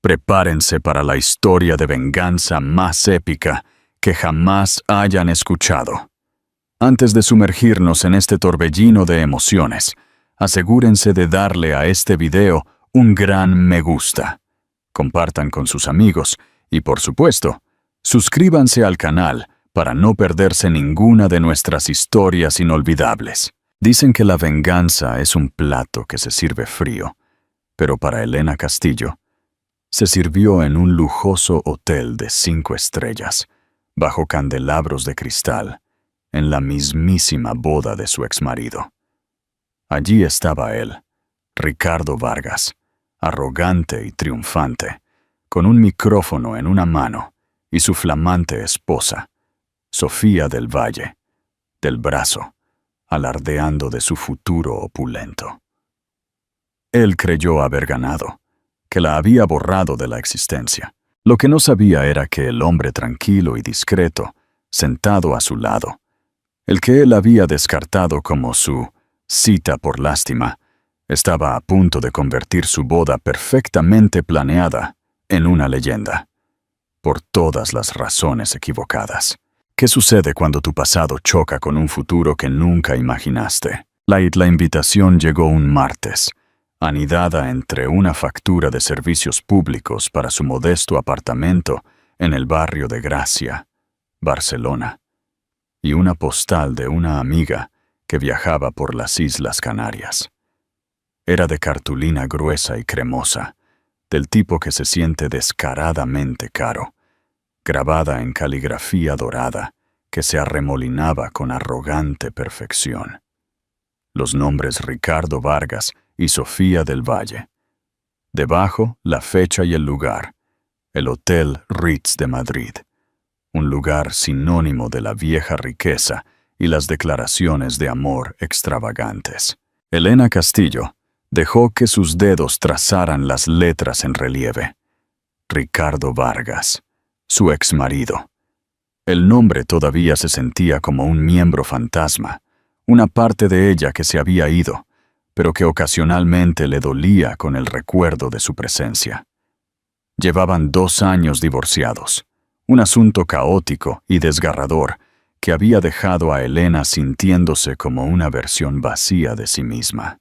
Prepárense para la historia de venganza más épica que jamás hayan escuchado. Antes de sumergirnos en este torbellino de emociones, asegúrense de darle a este video un gran me gusta. Compartan con sus amigos y, por supuesto, suscríbanse al canal para no perderse ninguna de nuestras historias inolvidables. Dicen que la venganza es un plato que se sirve frío, pero para Elena Castillo, se sirvió en un lujoso hotel de 5 estrellas, bajo candelabros de cristal, en la mismísima boda de su exmarido. Allí estaba él, Ricardo Vargas, arrogante y triunfante, con un micrófono en una mano, y su flamante esposa, Sofía del Valle, del brazo, alardeando de su futuro opulento. Él creyó haber ganado, que la había borrado de la existencia. Lo que no sabía era que el hombre tranquilo y discreto, sentado a su lado, el que él había descartado como su cita por lástima, estaba a punto de convertir su boda perfectamente planeada en una leyenda, por todas las razones equivocadas. ¿Qué sucede cuando tu pasado choca con un futuro que nunca imaginaste? La invitación llegó un martes, anidada entre una factura de servicios públicos para su modesto apartamento en el barrio de Gracia, Barcelona, y una postal de una amiga que viajaba por las Islas Canarias. Era de cartulina gruesa y cremosa, del tipo que se siente descaradamente caro, grabada en caligrafía dorada que se arremolinaba con arrogante perfección. Los nombres Ricardo Vargas y Sofía del Valle. Debajo, la fecha y el lugar, el Hotel Ritz de Madrid, un lugar sinónimo de la vieja riqueza y las declaraciones de amor extravagantes. Elena Castillo dejó que sus dedos trazaran las letras en relieve. Ricardo Vargas, su exmarido. El nombre todavía se sentía como un miembro fantasma, una parte de ella que se había ido, pero que ocasionalmente le dolía con el recuerdo de su presencia. Llevaban 2 años divorciados, un asunto caótico y desgarrador que había dejado a Elena sintiéndose como una versión vacía de sí misma.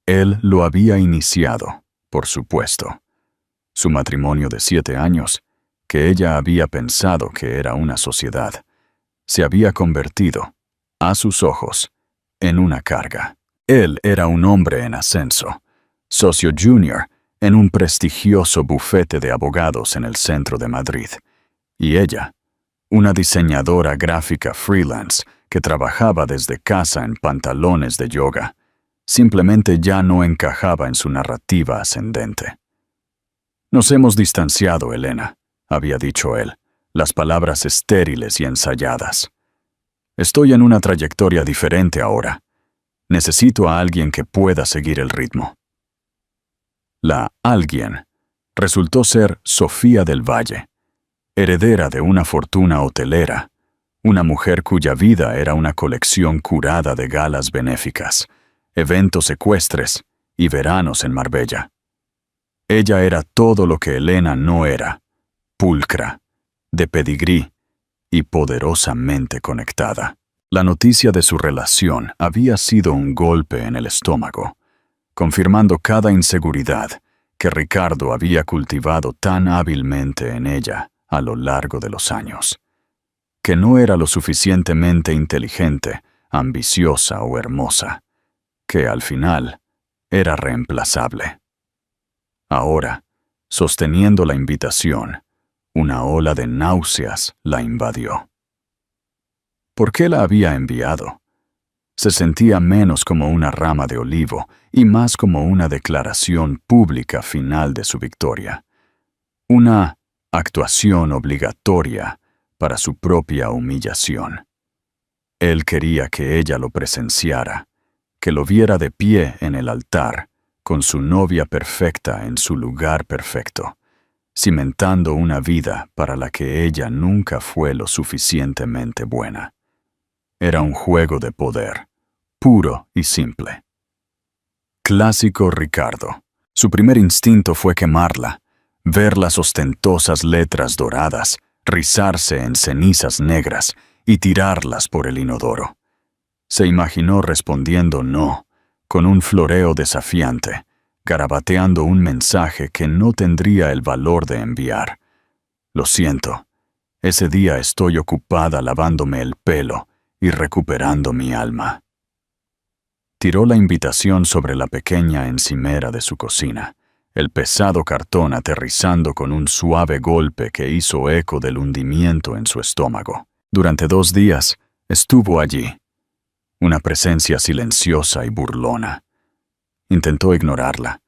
Él lo había iniciado, por supuesto. Su matrimonio de 7 años, que ella había pensado que era una sociedad, se había convertido, a sus ojos, en una carga. Él era un hombre en ascenso, socio junior en un prestigioso bufete de abogados en el centro de Madrid, y ella, una diseñadora gráfica freelance que trabajaba desde casa en pantalones de yoga, simplemente ya no encajaba en su narrativa ascendente. «Nos hemos distanciado, Elena», había dicho él, las palabras estériles y ensayadas. «Estoy en una trayectoria diferente ahora. Necesito a alguien que pueda seguir el ritmo». La alguien resultó ser Sofía del Valle, heredera de una fortuna hotelera, una mujer cuya vida era una colección curada de galas benéficas, eventos ecuestres y veranos en Marbella. Ella era todo lo que Elena no era, pulcra, de pedigrí y poderosamente conectada. La noticia de su relación había sido un golpe en el estómago, confirmando cada inseguridad que Ricardo había cultivado tan hábilmente en ella a lo largo de los años. Que no era lo suficientemente inteligente, ambiciosa o hermosa, que al final era reemplazable. Ahora, sosteniendo la invitación, una ola de náuseas la invadió. ¿Por qué la había enviado? Se sentía menos como una rama de olivo y más como una declaración pública final de su victoria. Una actuación obligatoria para su propia humillación. Él quería que ella lo presenciara, que lo viera de pie en el altar, con su novia perfecta en su lugar perfecto, cimentando una vida para la que ella nunca fue lo suficientemente buena. Era un juego de poder, puro y simple. Clásico Ricardo. Su primer instinto fue quemarla, ver las ostentosas letras doradas rizarse en cenizas negras y tirarlas por el inodoro. Se imaginó respondiendo no, con un floreo desafiante, garabateando un mensaje que no tendría el valor de enviar. Lo siento, ese día estoy ocupada lavándome el pelo y recuperando mi alma. Tiró la invitación sobre la pequeña encimera de su cocina, el pesado cartón aterrizando con un suave golpe que hizo eco del hundimiento en su estómago. Durante 2 días estuvo allí, una presencia silenciosa y burlona. Intentó ignorarla,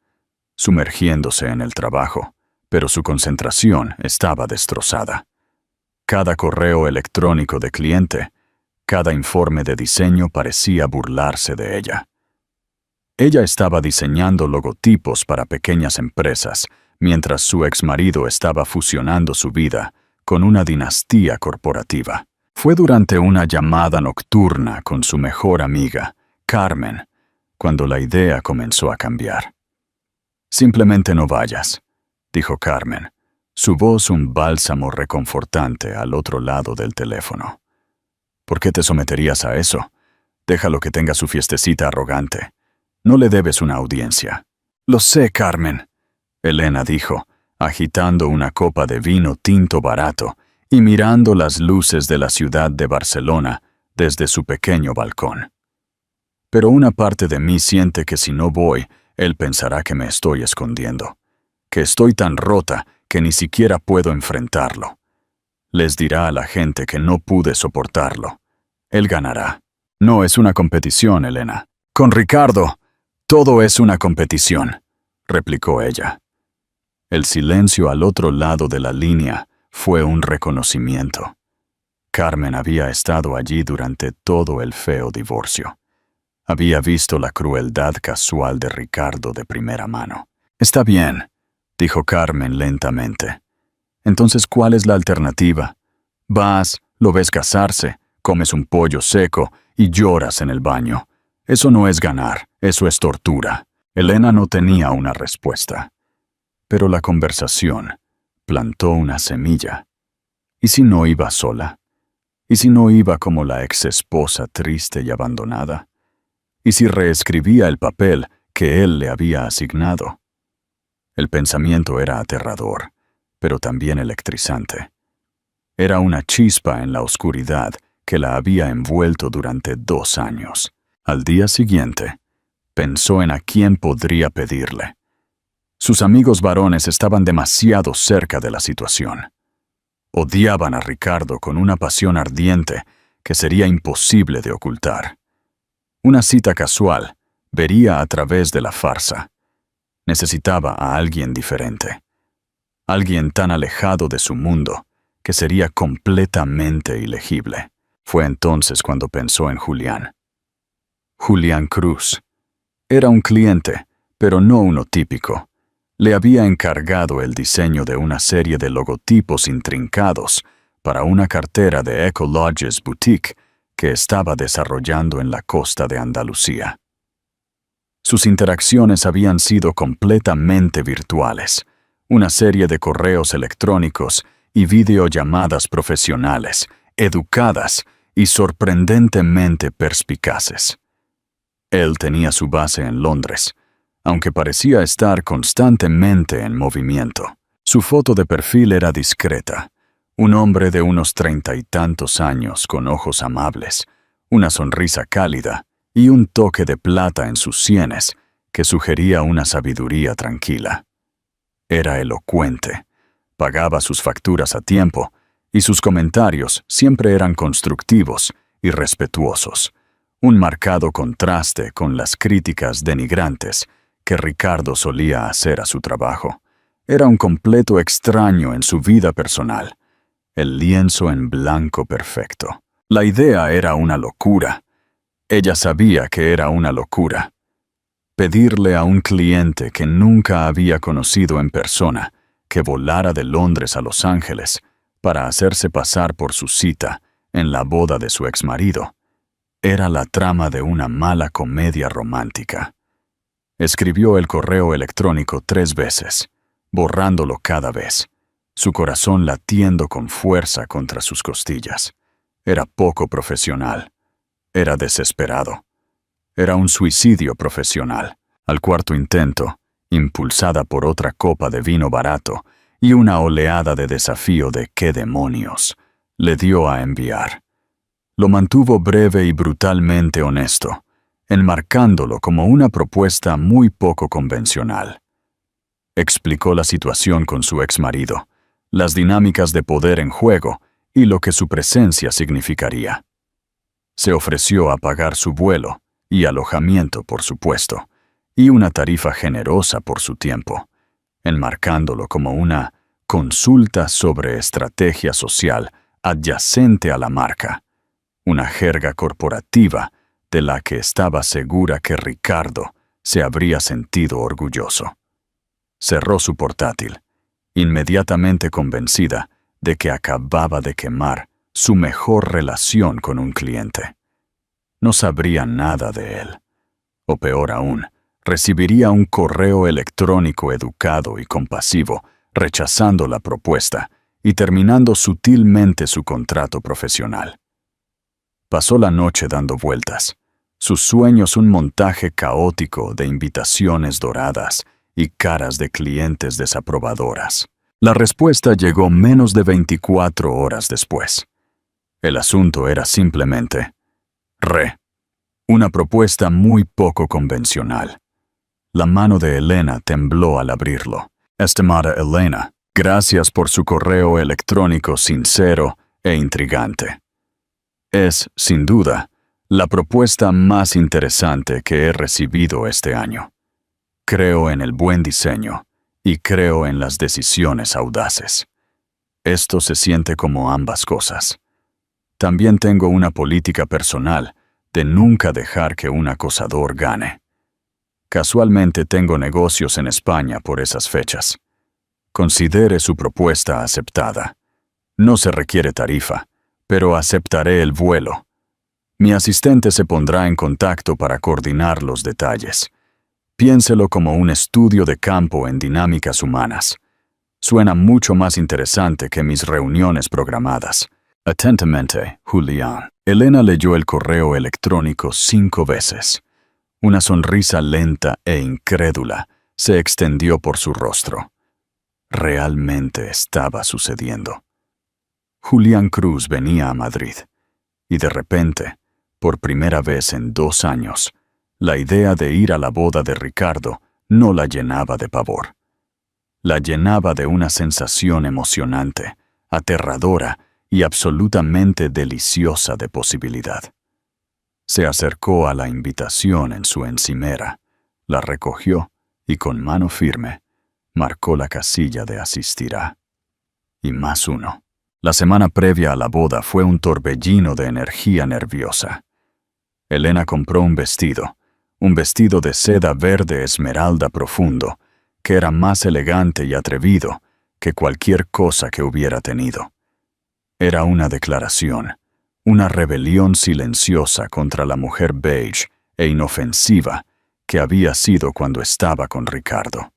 sumergiéndose en el trabajo, pero su concentración estaba destrozada. Cada correo electrónico de cliente, cada informe de diseño parecía burlarse de ella. Ella estaba diseñando logotipos para pequeñas empresas, mientras su exmarido estaba fusionando su vida con una dinastía corporativa. Fue durante una llamada nocturna con su mejor amiga, Carmen, cuando la idea comenzó a cambiar. «Simplemente no vayas», dijo Carmen, su voz un bálsamo reconfortante al otro lado del teléfono. «¿Por qué te someterías a eso? Déjalo que tenga su fiestecita arrogante. No le debes una audiencia». «Lo sé, Carmen», Elena dijo, agitando una copa de vino tinto barato y mirando las luces de la ciudad de Barcelona desde su pequeño balcón. «Pero una parte de mí siente que si no voy, él pensará que me estoy escondiendo, que estoy tan rota que ni siquiera puedo enfrentarlo. Les dirá a la gente que no pude soportarlo. Él ganará». «No es una competición, Elena. Con Ricardo, todo es una competición», replicó ella. El silencio al otro lado de la línea fue un reconocimiento. Carmen había estado allí durante todo el feo divorcio. Había visto la crueldad casual de Ricardo de primera mano. «Está bien», dijo Carmen lentamente. «Entonces, ¿cuál es la alternativa? Vas, lo ves casarse, comes un pollo seco y lloras en el baño. Eso no es ganar, eso es tortura». Elena no tenía una respuesta. Pero la conversación plantó una semilla. ¿Y si no iba sola? ¿Y si no iba como la exesposa triste y abandonada? ¿Y si reescribía el papel que él le había asignado? El pensamiento era aterrador, pero también electrizante. Era una chispa en la oscuridad que la había envuelto durante 2 años. Al día siguiente, pensó en a quién podría pedirle. Sus amigos varones estaban demasiado cerca de la situación. Odiaban a Ricardo con una pasión ardiente que sería imposible de ocultar. Una cita casual vería a través de la farsa. Necesitaba a alguien diferente. Alguien tan alejado de su mundo que sería completamente ilegible. Fue entonces cuando pensó en Julián. Julián Cruz. Era un cliente, pero no uno típico. Le había encargado el diseño de una serie de logotipos intrincados para una cartera de Ecolodges Boutique que estaba desarrollando en la costa de Andalucía. Sus interacciones habían sido completamente virtuales, una serie de correos electrónicos y videollamadas profesionales, educadas y sorprendentemente perspicaces. Él tenía su base en Londres, aunque parecía estar constantemente en movimiento. Su foto de perfil era discreta, un hombre de unos 30 y tantos años con ojos amables, una sonrisa cálida y un toque de plata en sus sienes que sugería una sabiduría tranquila. Era elocuente, pagaba sus facturas a tiempo y sus comentarios siempre eran constructivos y respetuosos, un marcado contraste con las críticas denigrantes que Ricardo solía hacer a su trabajo. Era un completo extraño en su vida personal, el lienzo en blanco perfecto. La idea era una locura. Ella sabía que era una locura. Pedirle a un cliente que nunca había conocido en persona que volara de Londres a Los Ángeles para hacerse pasar por su cita en la boda de su exmarido era la trama de una mala comedia romántica. Escribió el correo electrónico 3 veces, borrándolo cada vez, su corazón latiendo con fuerza contra sus costillas. Era poco profesional. Era desesperado. Era un suicidio profesional. Al cuarto intento, impulsada por otra copa de vino barato y una oleada de desafío de «¿qué demonios?», le dio a enviar. Lo mantuvo breve y brutalmente honesto, enmarcándolo como una propuesta muy poco convencional. Explicó la situación con su exmarido, las dinámicas de poder en juego y lo que su presencia significaría. Se ofreció a pagar su vuelo y alojamiento, por supuesto, y una tarifa generosa por su tiempo, enmarcándolo como una consulta sobre estrategia social adyacente a la marca, una jerga corporativa de la que estaba segura que Ricardo se habría sentido orgulloso. Cerró su portátil, inmediatamente convencida de que acababa de quemar su mejor relación con un cliente. No sabría nada de él. O peor aún, recibiría un correo electrónico educado y compasivo, rechazando la propuesta y terminando sutilmente su contrato profesional. Pasó la noche dando vueltas, sus sueños un montaje caótico de invitaciones doradas y caras de clientes desaprobadoras. La respuesta llegó menos de 24 horas después. El asunto era simplemente una propuesta muy poco convencional. La mano de Elena tembló al abrirlo. Estimada Elena, gracias por su correo electrónico sincero e intrigante. Es, sin duda, la propuesta más interesante que he recibido este año. Creo en el buen diseño y creo en las decisiones audaces. Esto se siente como ambas cosas. También tengo una política personal de nunca dejar que un acosador gane. Casualmente tengo negocios en España por esas fechas. Considere su propuesta aceptada. No se requiere tarifa, pero aceptaré el vuelo. Mi asistente se pondrá en contacto para coordinar los detalles. Piénselo como un estudio de campo en dinámicas humanas. Suena mucho más interesante que mis reuniones programadas. Atentamente, Julián. Elena leyó el correo electrónico 5 veces. Una sonrisa lenta e incrédula se extendió por su rostro. Realmente estaba sucediendo. Julián Cruz venía a Madrid, y de repente, por primera vez en 2 años, la idea de ir a la boda de Ricardo no la llenaba de pavor. La llenaba de una sensación emocionante, aterradora y absolutamente deliciosa de posibilidad. Se acercó a la invitación en su encimera, la recogió y con mano firme marcó la casilla de asistirá. Y +1. La semana previa a la boda fue un torbellino de energía nerviosa. Elena compró un vestido de seda verde esmeralda profundo, que era más elegante y atrevido que cualquier cosa que hubiera tenido. Era una declaración, una rebelión silenciosa contra la mujer beige e inofensiva que había sido cuando estaba con Ricardo.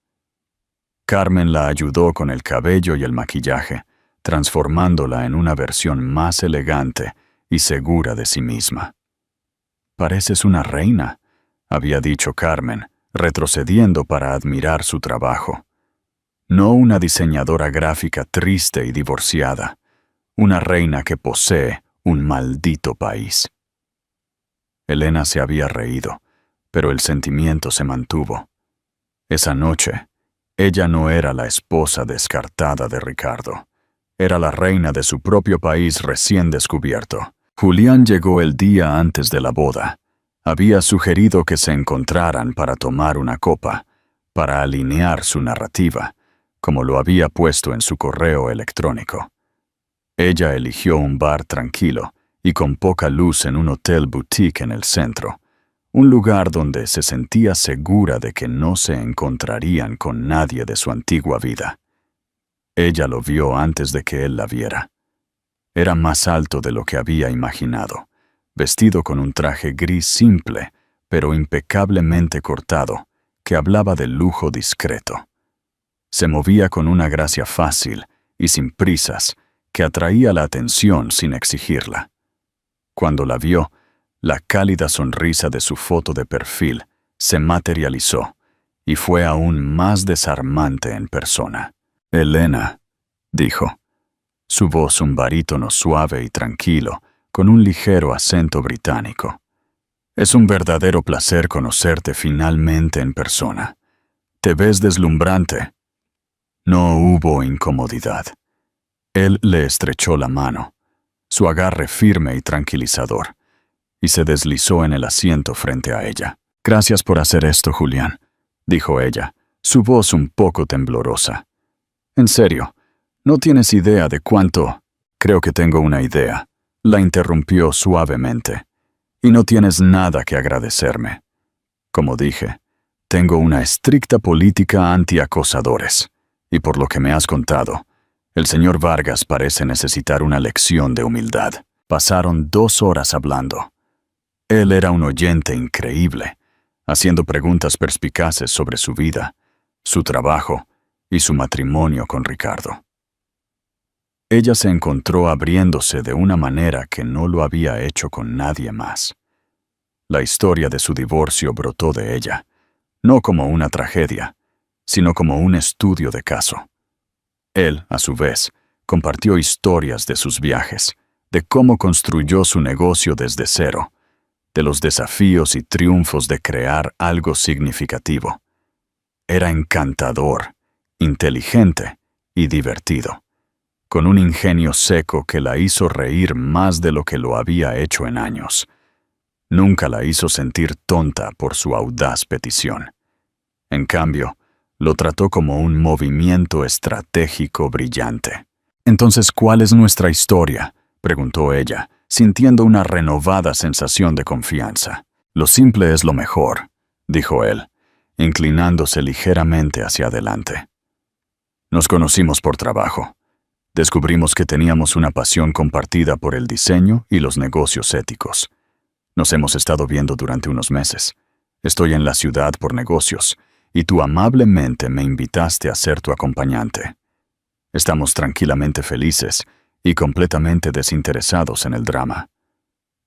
Carmen la ayudó con el cabello y el maquillaje, transformándola en una versión más elegante y segura de sí misma. «Pareces una reina», había dicho Carmen, retrocediendo para admirar su trabajo. No una diseñadora gráfica triste y divorciada, una reina que posee un maldito país. Elena se había reído, pero el sentimiento se mantuvo. Esa noche, ella no era la esposa descartada de Ricardo. Era la reina de su propio país recién descubierto. Julián llegó el día antes de la boda. Había sugerido que se encontraran para tomar una copa, para alinear su narrativa, como lo había puesto en su correo electrónico. Ella eligió un bar tranquilo y con poca luz en un hotel boutique en el centro, un lugar donde se sentía segura de que no se encontrarían con nadie de su antigua vida. Ella lo vio antes de que él la viera. Era más alto de lo que había imaginado, vestido con un traje gris simple, pero impecablemente cortado, que hablaba de lujo discreto. Se movía con una gracia fácil y sin prisas que atraía la atención sin exigirla. Cuando la vio, la cálida sonrisa de su foto de perfil se materializó y fue aún más desarmante en persona. «Elena», dijo. Su voz un barítono suave y tranquilo, con un ligero acento británico. «Es un verdadero placer conocerte finalmente en persona. Te ves deslumbrante». No hubo incomodidad. Él le estrechó la mano, su agarre firme y tranquilizador, y se deslizó en el asiento frente a ella. «Gracias por hacer esto, Julián», dijo ella, su voz un poco temblorosa. «En serio, no tienes idea de cuánto...» «Creo que tengo una idea», la interrumpió suavemente. «Y no tienes nada que agradecerme. Como dije, tengo una estricta política anti-acosadores, y por lo que me has contado, el señor Vargas parece necesitar una lección de humildad». Pasaron 2 horas hablando. Él era un oyente increíble, haciendo preguntas perspicaces sobre su vida, su trabajo y su matrimonio con Ricardo. Ella se encontró abriéndose de una manera que no lo había hecho con nadie más. La historia de su divorcio brotó de ella, no como una tragedia, sino como un estudio de caso. Él, a su vez, compartió historias de sus viajes, de cómo construyó su negocio desde cero, de los desafíos y triunfos de crear algo significativo. Era encantador, inteligente y divertido, con un ingenio seco que la hizo reír más de lo que lo había hecho en años. Nunca la hizo sentir tonta por su audaz petición. En cambio, lo trató como un movimiento estratégico brillante. «Entonces, ¿cuál es nuestra historia?», preguntó ella, sintiendo una renovada sensación de confianza. «Lo simple es lo mejor», dijo él, inclinándose ligeramente hacia adelante. «Nos conocimos por trabajo. Descubrimos que teníamos una pasión compartida por el diseño y los negocios éticos. Nos hemos estado viendo durante unos meses. Estoy en la ciudad por negocios, y tú amablemente me invitaste a ser tu acompañante. Estamos tranquilamente felices y completamente desinteresados en el drama.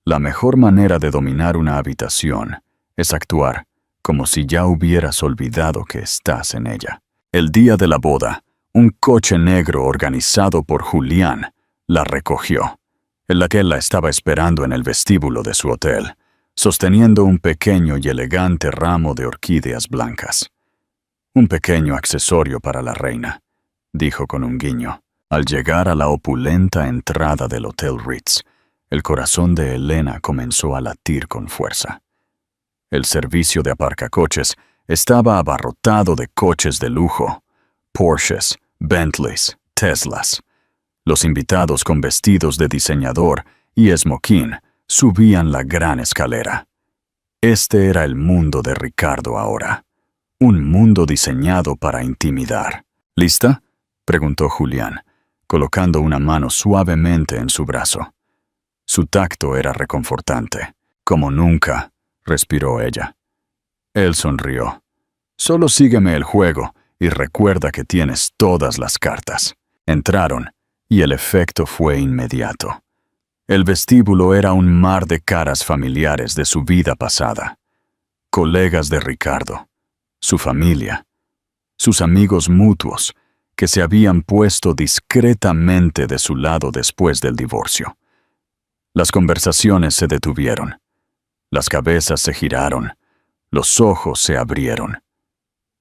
La mejor manera de dominar una habitación es actuar como si ya hubieras olvidado que estás en ella». El día de la boda, un coche negro organizado por Julián la recogió. El aquel la estaba esperando en el vestíbulo de su hotel, sosteniendo un pequeño y elegante ramo de orquídeas blancas. «Un pequeño accesorio para la reina», dijo con un guiño. Al llegar a la opulenta entrada del Hotel Ritz, el corazón de Elena comenzó a latir con fuerza. El servicio de aparcacoches estaba abarrotado de coches de lujo, Porsches, Bentleys, Teslas. Los invitados con vestidos de diseñador y esmoquín subían la gran escalera. Este era el mundo de Ricardo ahora. Un mundo diseñado para intimidar. «¿Lista?», preguntó Julián, colocando una mano suavemente en su brazo. Su tacto era reconfortante. «Como nunca», respiró ella. Él sonrió. «Solo sígueme el juego y recuerda que tienes todas las cartas». Entraron, y el efecto fue inmediato. El vestíbulo era un mar de caras familiares de su vida pasada. Colegas de Ricardo, su familia, sus amigos mutuos, que se habían puesto discretamente de su lado después del divorcio. Las conversaciones se detuvieron. Las cabezas se giraron. Los ojos se abrieron.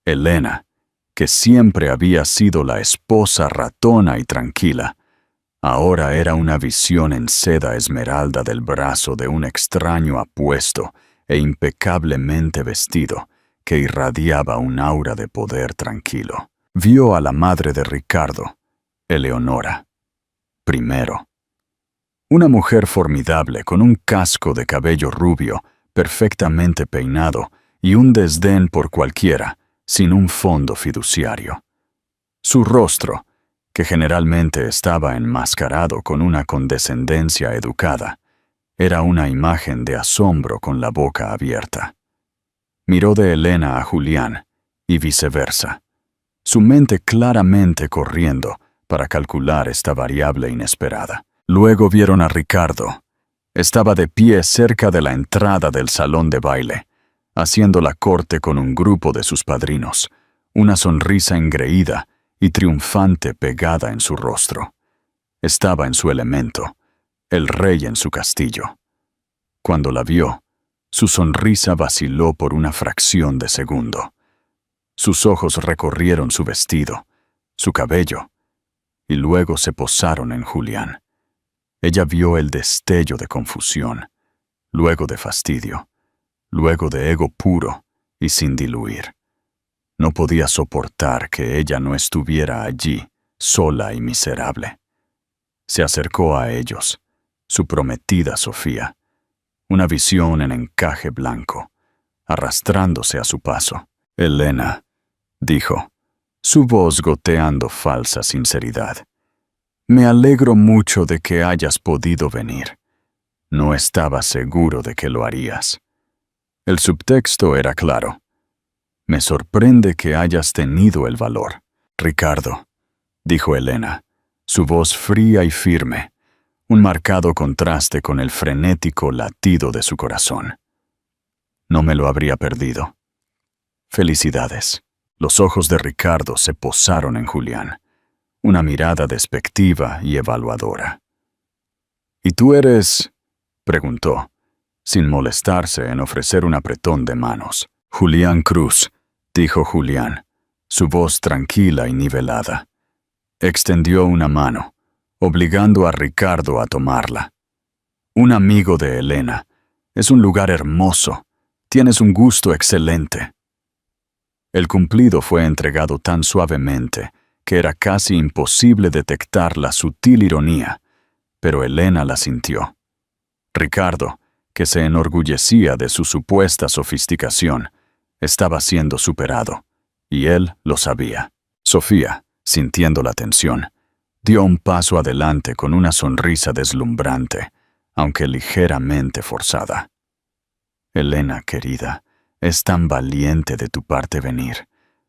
Elena, que siempre había sido la esposa ratona y tranquila, ahora era una visión en seda esmeralda del brazo de un extraño apuesto e impecablemente vestido que irradiaba un aura de poder tranquilo. Vio a la madre de Ricardo, Eleonora, primero. Una mujer formidable con un casco de cabello rubio, perfectamente peinado, y un desdén por cualquiera, sin un fondo fiduciario. Su rostro, que generalmente estaba enmascarado con una condescendencia educada, era una imagen de asombro con la boca abierta. Miró de Elena a Julián, y viceversa. su mente claramente corriendo para calcular esta variable inesperada. Luego vieron a Ricardo. Estaba de pie cerca de la entrada del salón de baile, haciendo la corte con un grupo de sus padrinos, una sonrisa engreída y triunfante pegada en su rostro. Estaba en su elemento, el rey en su castillo. Cuando la vio, su sonrisa vaciló por una fracción de segundo. Sus ojos recorrieron su vestido, su cabello, y luego se posaron en Julián. Ella vio el destello de confusión, luego de fastidio, luego de ego puro y sin diluir. No podía soportar que ella no estuviera allí, sola y miserable. Se acercó a ellos, su prometida Sofía, una visión en encaje blanco, arrastrándose a su paso. «Elena», dijo, su voz goteando falsa sinceridad. «Me alegro mucho de que hayas podido venir. No estaba seguro de que lo harías». El subtexto era claro. «Me sorprende que hayas tenido el valor». «Ricardo», dijo Elena, su voz fría y firme, un marcado contraste con el frenético latido de su corazón. «No me lo habría perdido». «Felicidades». Los ojos de Ricardo se posaron en Julián, una mirada despectiva y evaluadora. «¿Y tú eres?», preguntó, sin molestarse en ofrecer un apretón de manos. «Julián Cruz», dijo Julián, su voz tranquila y nivelada. Extendió una mano, obligando a Ricardo a tomarla. «Un amigo de Elena. Es un lugar hermoso. Tienes un gusto excelente». El cumplido fue entregado tan suavemente que era casi imposible detectar la sutil ironía, pero Elena la sintió. Ricardo, que se enorgullecía de su supuesta sofisticación, estaba siendo superado, y él lo sabía. Sofía, sintiendo la tensión, dio un paso adelante con una sonrisa deslumbrante, aunque ligeramente forzada. «Elena, querida, es tan valiente de tu parte venir.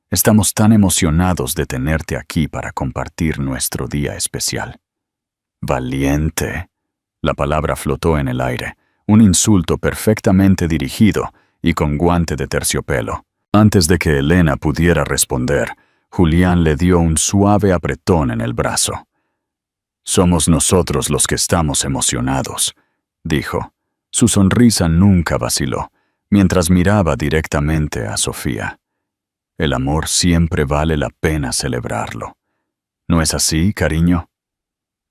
Estamos tan emocionados de tenerte aquí para compartir nuestro día especial». «Valiente». La palabra flotó en el aire, un insulto perfectamente dirigido y con guante de terciopelo. Antes de que Elena pudiera responder, Julián le dio un suave apretón en el brazo. «Somos nosotros los que estamos emocionados», dijo. Su sonrisa nunca vaciló, mientras miraba directamente a Sofía. «El amor siempre vale la pena celebrarlo. ¿No es así, cariño?»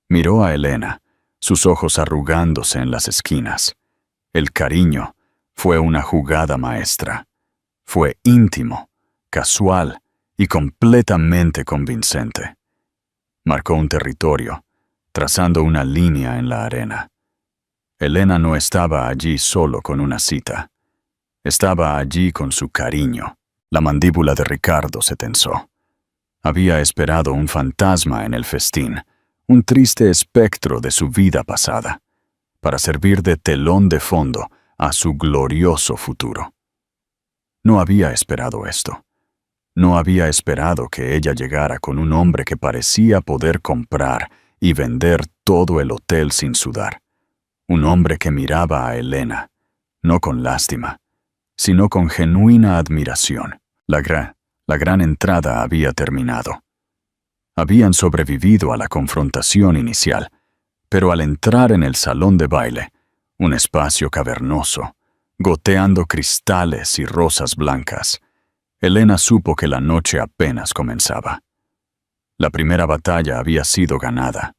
Miró a Elena, sus ojos arrugándose en las esquinas. El cariño fue una jugada maestra. Fue íntimo, casual y completamente convincente. Marcó un territorio, trazando una línea en la arena. Elena no estaba allí solo con una cita. Estaba allí con su cariño. La mandíbula de Ricardo se tensó. Había esperado un fantasma en el festín, un triste espectro de su vida pasada, para servir de telón de fondo a su glorioso futuro. No había esperado esto. No había esperado que ella llegara con un hombre que parecía poder comprar y vender todo el hotel sin sudar. Un hombre que miraba a Elena, no con lástima, sino con genuina admiración. La gran entrada había terminado. Habían sobrevivido a la confrontación inicial, pero al entrar en el salón de baile, un espacio cavernoso, goteando cristales y rosas blancas, Elena supo que la noche apenas comenzaba. La primera batalla había sido ganada,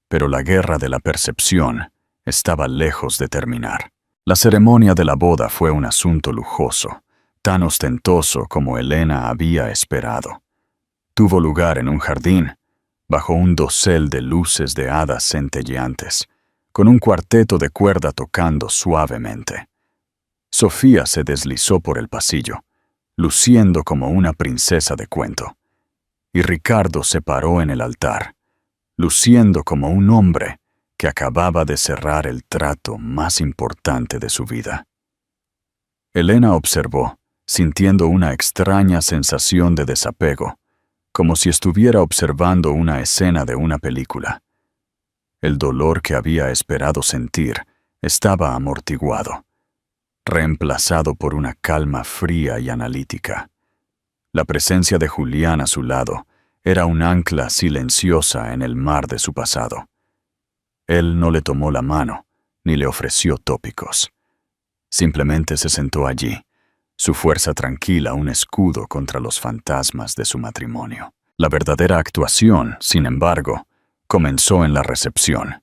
pero la guerra de la percepción estaba lejos de terminar. La ceremonia de la boda fue un asunto lujoso, tan ostentoso como Elena había esperado. Tuvo lugar en un jardín, bajo un dosel de luces de hadas centelleantes, con un cuarteto de cuerda tocando suavemente. Sofía se deslizó por el pasillo, luciendo como una princesa de cuento, y Ricardo se paró en el altar, luciendo como un hombre que acababa de cerrar el trato más importante de su vida. Elena observó, sintiendo una extraña sensación de desapego, como si estuviera observando una escena de una película. El dolor que había esperado sentir estaba amortiguado, reemplazado por una calma fría y analítica. La presencia de Julián a su lado era un ancla silenciosa en el mar de su pasado. Él no le tomó la mano, ni le ofreció tópicos. Simplemente se sentó allí, su fuerza tranquila un escudo contra los fantasmas de su matrimonio. La verdadera actuación, sin embargo, comenzó en la recepción.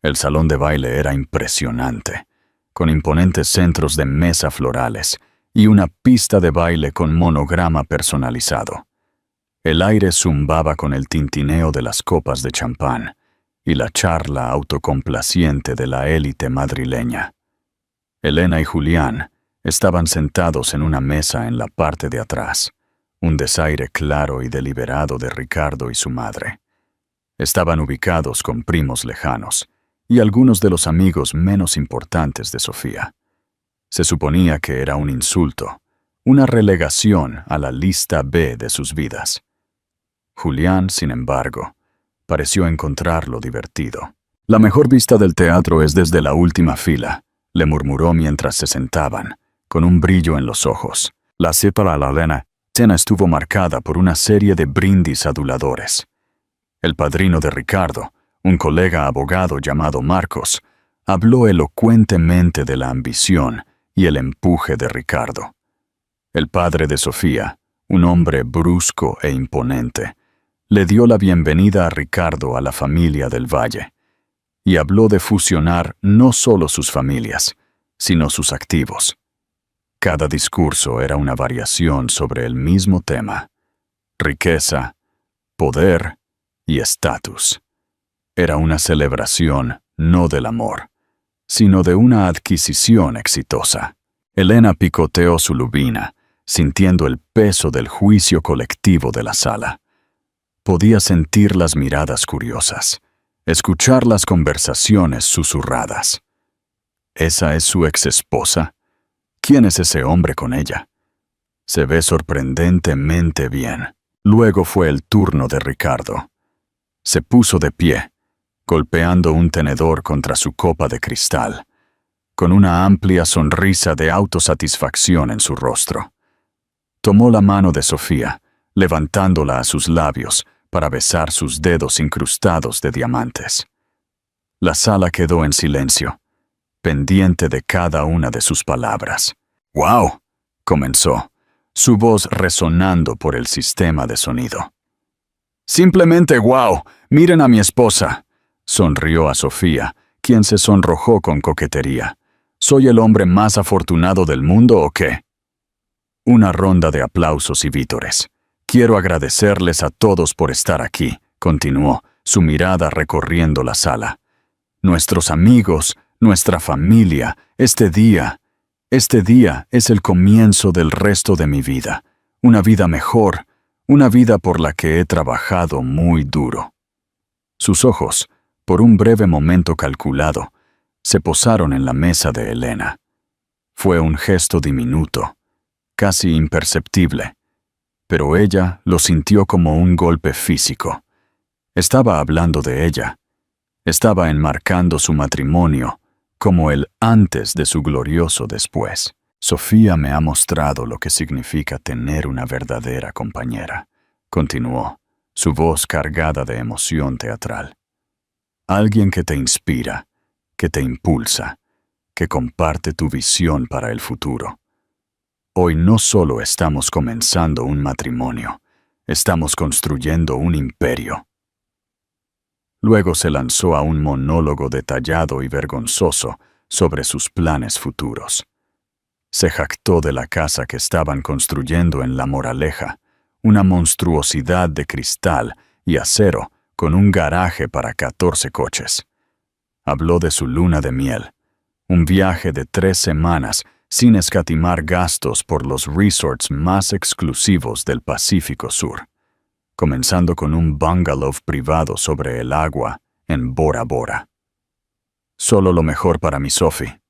El salón de baile era impresionante, con imponentes centros de mesa florales y una pista de baile con monograma personalizado. El aire zumbaba con el tintineo de las copas de champán y la charla autocomplaciente de la élite madrileña. Elena y Julián estaban sentados en una mesa en la parte de atrás, un desaire claro y deliberado de Ricardo y su madre. Estaban ubicados con primos lejanos y algunos de los amigos menos importantes de Sofía. Se suponía que era un insulto, una relegación a la lista B de sus vidas. Julián, sin embargo, pareció encontrarlo divertido. «La mejor vista del teatro es desde la última fila», le murmuró mientras se sentaban, con un brillo en los ojos. La cena estuvo marcada por una serie de brindis aduladores. El padrino de Ricardo, un colega abogado llamado Marcos, habló elocuentemente de la ambición y el empuje de Ricardo. El padre de Sofía, un hombre brusco e imponente, le dio la bienvenida a Ricardo a la familia del Valle, y habló de fusionar no solo sus familias, sino sus activos. Cada discurso era una variación sobre el mismo tema: riqueza, poder y estatus. Era una celebración no del amor, sino de una adquisición exitosa. Elena picoteó su lubina, sintiendo el peso del juicio colectivo de la sala. Podía sentir las miradas curiosas, escuchar las conversaciones susurradas. ¿Esa es su exesposa? ¿Quién es ese hombre con ella? Se ve sorprendentemente bien. Luego fue el turno de Ricardo. Se puso de pie, golpeando un tenedor contra su copa de cristal, con una amplia sonrisa de autosatisfacción en su rostro. Tomó la mano de Sofía, levantándola a sus labios para besar sus dedos incrustados de diamantes. La sala quedó en silencio, pendiente de cada una de sus palabras. «¡Wow!», comenzó, su voz resonando por el sistema de sonido. «Simplemente wow, miren a mi esposa», sonrió a Sofía, quien se sonrojó con coquetería. «¿Soy el hombre más afortunado del mundo o qué?». Una ronda de aplausos y vítores. «Quiero agradecerles a todos por estar aquí», continuó, su mirada recorriendo la sala. «Nuestros amigos, nuestra familia, este día es el comienzo del resto de mi vida, una vida mejor, una vida por la que he trabajado muy duro». Sus ojos, por un breve momento calculado, se posaron en la mesa de Elena. Fue un gesto diminuto, casi imperceptible, pero ella lo sintió como un golpe físico. Estaba hablando de ella. Estaba enmarcando su matrimonio como el antes de su glorioso después. «Sofía me ha mostrado lo que significa tener una verdadera compañera», continuó, su voz cargada de emoción teatral. «Alguien que te inspira, que te impulsa, que comparte tu visión para el futuro. Hoy no solo estamos comenzando un matrimonio, estamos construyendo un imperio». Luego se lanzó a un monólogo detallado y vergonzoso sobre sus planes futuros. Se jactó de la casa que estaban construyendo en La Moraleja, una monstruosidad de cristal y acero con un garaje para 14 coches. Habló de su luna de miel, un viaje de 3 semanas sin escatimar gastos por los resorts más exclusivos del Pacífico Sur, comenzando con un bungalow privado sobre el agua en Bora Bora. «Solo lo mejor para mi Sophie»,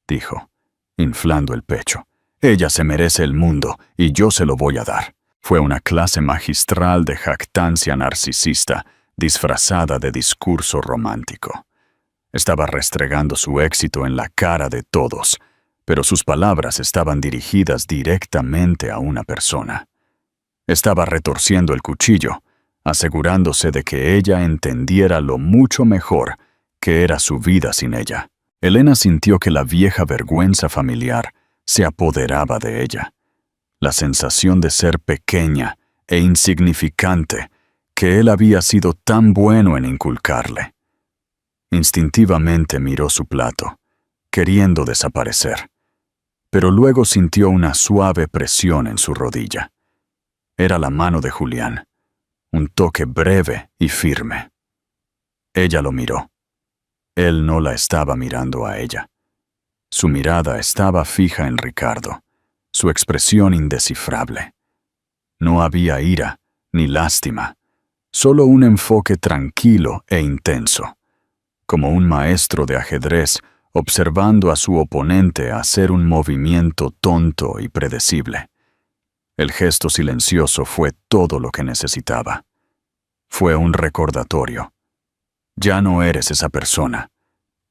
dijo, inflando el pecho. «Ella se merece el mundo y yo se lo voy a dar». Fue una clase magistral de jactancia narcisista, disfrazada de discurso romántico. Estaba restregando su éxito en la cara de todos, pero sus palabras estaban dirigidas directamente a una persona. Estaba retorciendo el cuchillo, asegurándose de que ella entendiera lo mucho mejor que era su vida sin ella. Elena sintió que la vieja vergüenza familiar se apoderaba de ella. La sensación de ser pequeña e insignificante que él había sido tan bueno en inculcarle. Instintivamente miró su plato, queriendo desaparecer, pero luego sintió una suave presión en su rodilla. Era la mano de Julián, un toque breve y firme. Ella lo miró. Él no la estaba mirando a ella. Su mirada estaba fija en Ricardo, su expresión indescifrable. No había ira ni lástima, solo un enfoque tranquilo e intenso, como un maestro de ajedrez observando a su oponente hacer un movimiento tonto y predecible. El gesto silencioso fue todo lo que necesitaba. Fue un recordatorio. Ya no eres esa persona.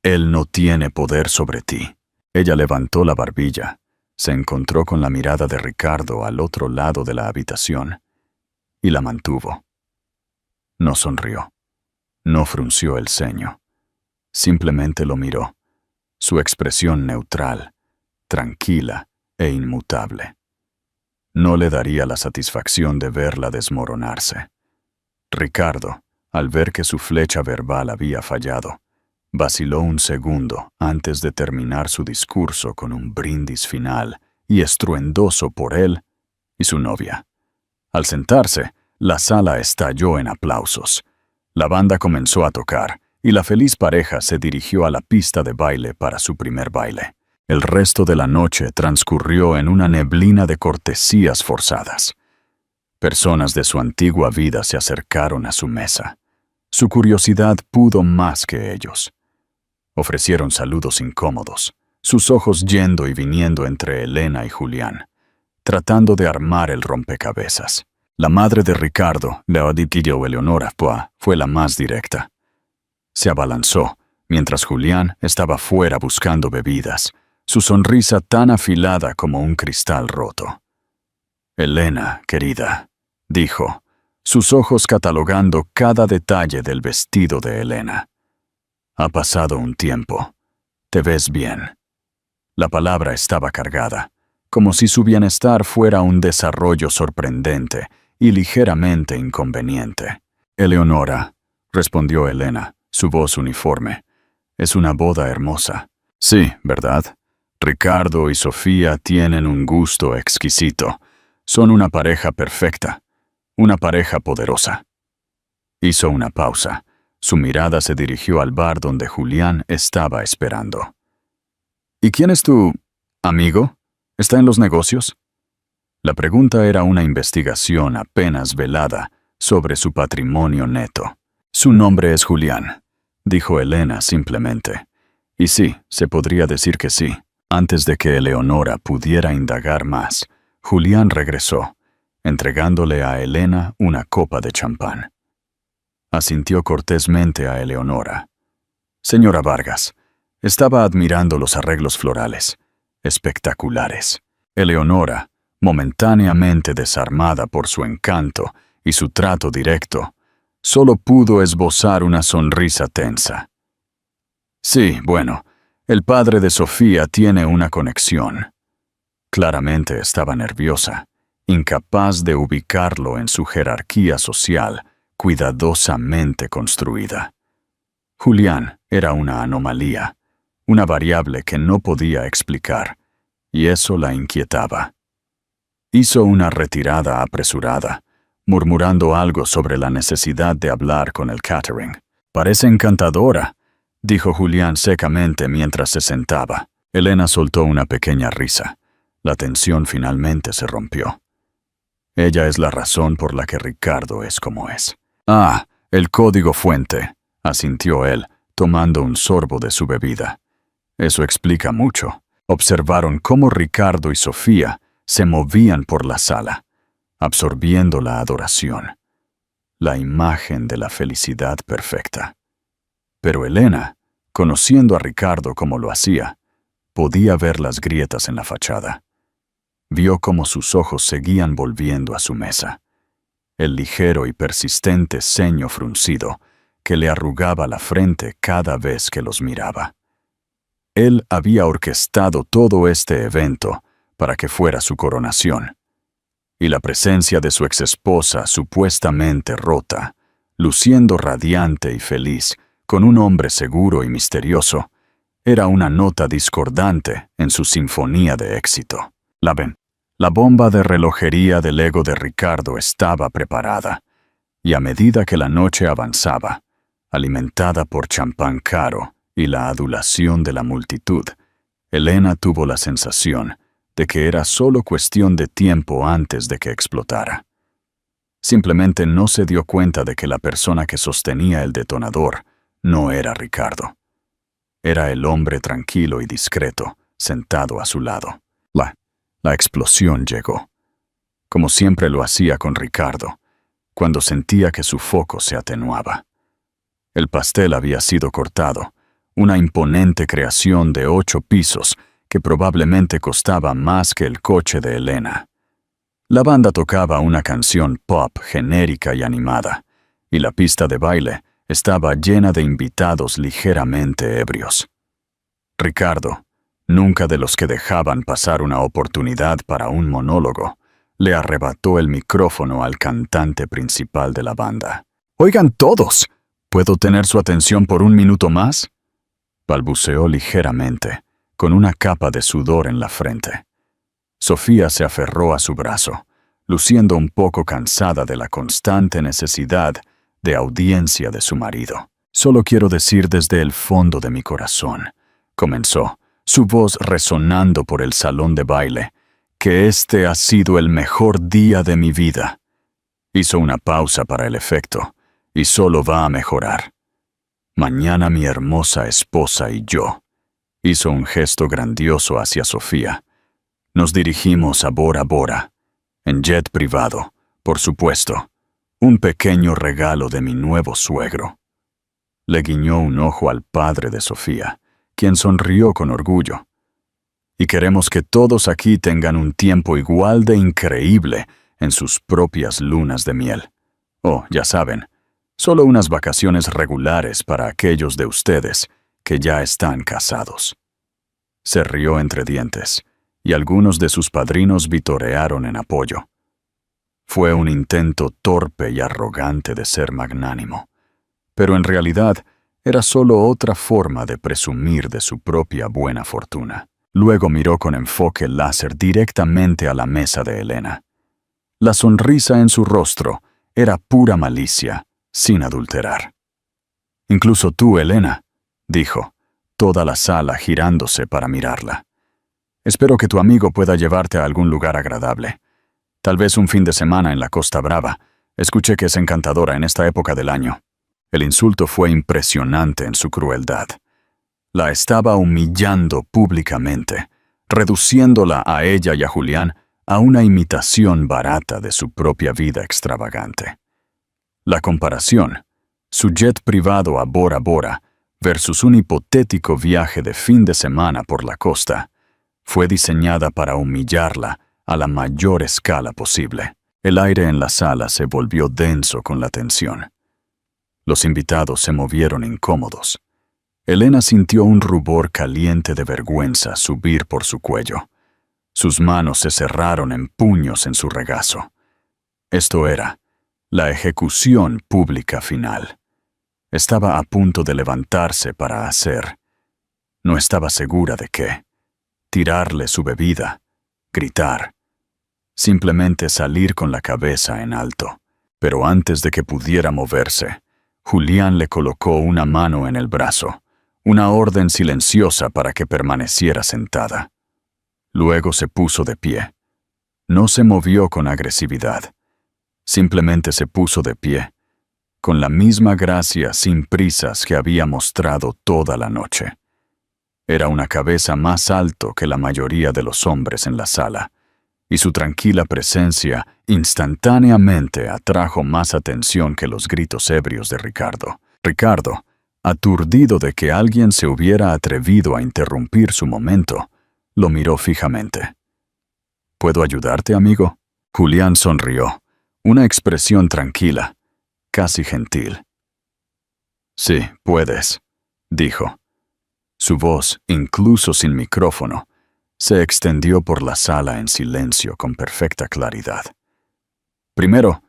Él no tiene poder sobre ti. Ella levantó la barbilla, se encontró con la mirada de Ricardo al otro lado de la habitación y la mantuvo. No sonrió, no frunció el ceño. Simplemente lo miró, su expresión neutral, tranquila e inmutable. No le daría la satisfacción de verla desmoronarse. Ricardo, al ver que su flecha verbal había fallado, vaciló un segundo antes de terminar su discurso con un brindis final y estruendoso por él y su novia. Al sentarse, la sala estalló en aplausos. La banda comenzó a tocar y la feliz pareja se dirigió a la pista de baile para su primer baile. El resto de la noche transcurrió en una neblina de cortesías forzadas. Personas de su antigua vida se acercaron a su mesa. Su curiosidad pudo más que ellos. Ofrecieron saludos incómodos, sus ojos yendo y viniendo entre Elena y Julián, tratando de armar el rompecabezas. La madre de Ricardo, Eleonora, fue la más directa. Se abalanzó, mientras Julián estaba fuera buscando bebidas, su sonrisa tan afilada como un cristal roto. «Elena, querida», dijo, sus ojos catalogando cada detalle del vestido de Elena. «Ha pasado un tiempo. Te ves bien». La palabra estaba cargada, como si su bienestar fuera un desarrollo sorprendente y ligeramente inconveniente. «Eleonora», respondió Elena, su voz uniforme, «es una boda hermosa». «Sí, ¿verdad? Ricardo y Sofía tienen un gusto exquisito. Son una pareja perfecta, una pareja poderosa». Hizo una pausa. Su mirada se dirigió al bar donde Julián estaba esperando. «¿Y quién es tu amigo? ¿Está en los negocios?» La pregunta era una investigación apenas velada sobre su patrimonio neto. «Su nombre es Julián», dijo Elena simplemente. Y sí, se podría decir que sí. Antes de que Eleonora pudiera indagar más, Julián regresó, entregándole a Elena una copa de champán. Asintió cortésmente a Eleonora. «Señora Vargas», estaba admirando los arreglos florales, espectaculares. Eleonora, momentáneamente desarmada por su encanto y su trato directo, solo pudo esbozar una sonrisa tensa. «Sí, bueno, el padre de Sofía tiene una conexión». Claramente estaba nerviosa, incapaz de ubicarlo en su jerarquía social, cuidadosamente construida. Julián era una anomalía, una variable que no podía explicar, y eso la inquietaba. Hizo una retirada apresurada, murmurando algo sobre la necesidad de hablar con el catering. «Parece encantadora», dijo Julián secamente mientras se sentaba. Elena soltó una pequeña risa. La tensión finalmente se rompió. «Ella es la razón por la que Ricardo es como es». «Ah, el código fuente», asintió él, tomando un sorbo de su bebida. «Eso explica mucho». Observaron cómo Ricardo y Sofía se movían por la sala. absorbiendo la adoración, la imagen de la felicidad perfecta. Pero Elena, conociendo a Ricardo como lo hacía, podía ver las grietas en la fachada. Vio cómo sus ojos seguían volviendo a su mesa, el ligero y persistente ceño fruncido que le arrugaba la frente cada vez que los miraba. Él había orquestado todo este evento para que fuera su coronación, y la presencia de su exesposa supuestamente rota, luciendo radiante y feliz, con un hombre seguro y misterioso, era una nota discordante en su sinfonía de éxito. La bomba de relojería del ego de Ricardo estaba preparada, y a medida que la noche avanzaba, alimentada por champán caro y la adulación de la multitud, Elena tuvo la sensación de que era solo cuestión de tiempo antes de que explotara. Simplemente no se dio cuenta de que la persona que sostenía el detonador no era Ricardo. Era el hombre tranquilo y discreto, sentado a su lado. La explosión llegó, como siempre lo hacía con Ricardo, cuando sentía que su foco se atenuaba. El pastel había sido cortado, una imponente creación de 8 pisos que probablemente costaba más que el coche de Elena. La banda tocaba una canción pop genérica y animada, y la pista de baile estaba llena de invitados ligeramente ebrios. Ricardo, nunca de los que dejaban pasar una oportunidad para un monólogo, le arrebató el micrófono al cantante principal de la banda. «Oigan todos, ¿puedo tener su atención por 1 minuto más?», balbuceó ligeramente, con una capa de sudor en la frente. Sofía se aferró a su brazo, luciendo un poco cansada de la constante necesidad de audiencia de su marido. «Solo quiero decir desde el fondo de mi corazón», comenzó, su voz resonando por el salón de baile, «que este ha sido el mejor día de mi vida». Hizo una pausa para el efecto, y solo va a mejorar. «Mañana mi hermosa esposa y yo», hizo un gesto grandioso hacia Sofía, «nos dirigimos a Bora Bora, en jet privado, por supuesto, un pequeño regalo de mi nuevo suegro». Le guiñó un ojo al padre de Sofía, quien sonrió con orgullo. «Y queremos que todos aquí tengan un tiempo igual de increíble en sus propias lunas de miel. Oh, ya saben, solo unas vacaciones regulares para aquellos de ustedes que ya están casados». Se rió entre dientes, y algunos de sus padrinos vitorearon en apoyo. Fue un intento torpe y arrogante de ser magnánimo, pero en realidad era solo otra forma de presumir de su propia buena fortuna. Luego miró con enfoque láser directamente a la mesa de Elena. La sonrisa en su rostro era pura malicia, sin adulterar. «Incluso tú, Elena», dijo, toda la sala girándose para mirarla. «Espero que tu amigo pueda llevarte a algún lugar agradable. Tal vez un fin de semana en la Costa Brava. Escuché que es encantadora en esta época del año». El insulto fue impresionante en su crueldad. La estaba humillando públicamente, reduciéndola a ella y a Julián a una imitación barata de su propia vida extravagante. La comparación, su jet privado a Bora Bora versus un hipotético viaje de fin de semana por la costa, fue diseñada para humillarla a la mayor escala posible. El aire en la sala se volvió denso con la tensión. Los invitados se movieron incómodos. Elena sintió un rubor caliente de vergüenza subir por su cuello. Sus manos se cerraron en puños en su regazo. Esto era la ejecución pública final. Estaba a punto de levantarse para hacer. No estaba segura de qué. Tirarle su bebida, gritar, simplemente salir con la cabeza en alto. Pero antes de que pudiera moverse, Julián le colocó una mano en el brazo, una orden silenciosa para que permaneciera sentada. Luego se puso de pie. No se movió con agresividad. Simplemente se puso de pie, con la misma gracia sin prisas que había mostrado toda la noche. Era una cabeza más alto que la mayoría de los hombres en la sala, y su tranquila presencia instantáneamente atrajo más atención que los gritos ebrios de Ricardo. Ricardo, aturdido de que alguien se hubiera atrevido a interrumpir su momento, lo miró fijamente. ¿Puedo ayudarte, amigo? Julián sonrió, una expresión tranquila, casi gentil. Sí, puedes, dijo. Su voz, incluso sin micrófono, se extendió por la sala en silencio con perfecta claridad. Primero,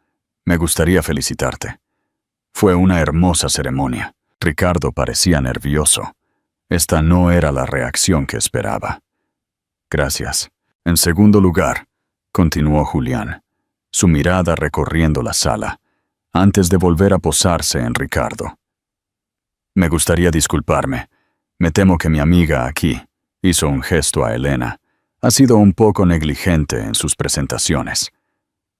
me gustaría felicitarte. Fue una hermosa ceremonia. Ricardo parecía nervioso. Esta no era la reacción que esperaba. Gracias. En segundo lugar, continuó Julián, su mirada recorriendo la sala, antes de volver a posarse en Ricardo. Me gustaría disculparme. Me temo que mi amiga aquí, hizo un gesto a Elena, ha sido un poco negligente en sus presentaciones.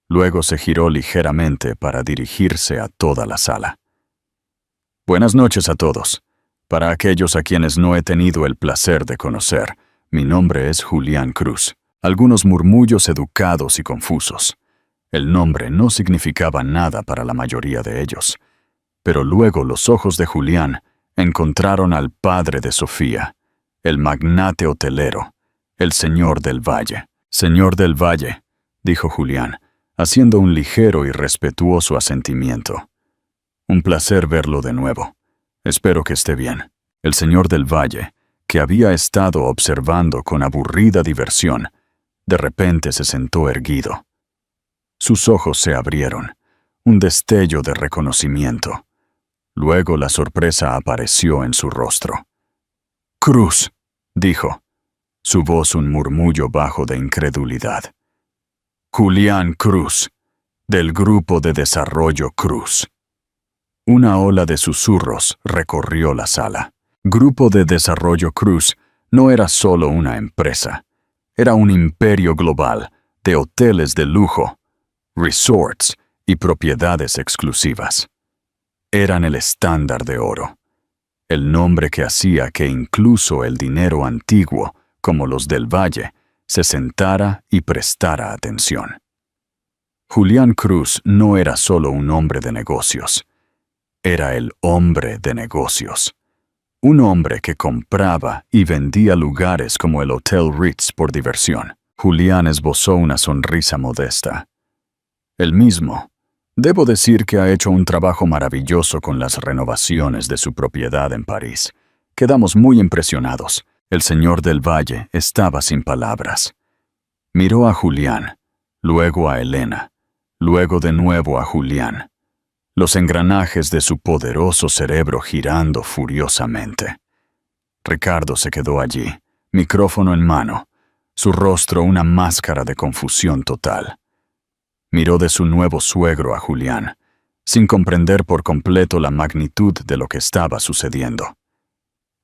Luego se giró ligeramente para dirigirse a toda la sala. Buenas noches a todos. Para aquellos a quienes no he tenido el placer de conocer, mi nombre es Julián Cruz. Algunos murmullos educados y confusos. El nombre no significaba nada para la mayoría de ellos. Pero luego los ojos de Julián encontraron al padre de Sofía, el magnate hotelero, el señor del Valle. Señor del Valle, dijo Julián, haciendo un ligero y respetuoso asentimiento. Un placer verlo de nuevo. Espero que esté bien. El señor del Valle, que había estado observando con aburrida diversión, de repente se sentó erguido. Sus ojos se abrieron, un destello de reconocimiento. Luego la sorpresa apareció en su rostro. «Cruz», dijo, su voz un murmullo bajo de incredulidad. «Julián Cruz, del Grupo de Desarrollo Cruz». Una ola de susurros recorrió la sala. Grupo de Desarrollo Cruz no era solo una empresa. Era un imperio global de hoteles de lujo, resorts y propiedades exclusivas. Eran el estándar de oro, el nombre que hacía que incluso el dinero antiguo, como los del Valle, se sentara y prestara atención. Julián Cruz no era solo un hombre de negocios. Era el hombre de negocios. Un hombre que compraba y vendía lugares como el Hotel Ritz por diversión. Julián esbozó una sonrisa modesta. Él mismo. Debo decir que ha hecho un trabajo maravilloso con las renovaciones de su propiedad en París. Quedamos muy impresionados. El señor del Valle estaba sin palabras. Miró a Julián, luego a Elena, luego de nuevo a Julián. Los engranajes de su poderoso cerebro girando furiosamente. Ricardo se quedó allí, micrófono en mano, su rostro una máscara de confusión total. Miró de su nuevo suegro a Julián, sin comprender por completo la magnitud de lo que estaba sucediendo.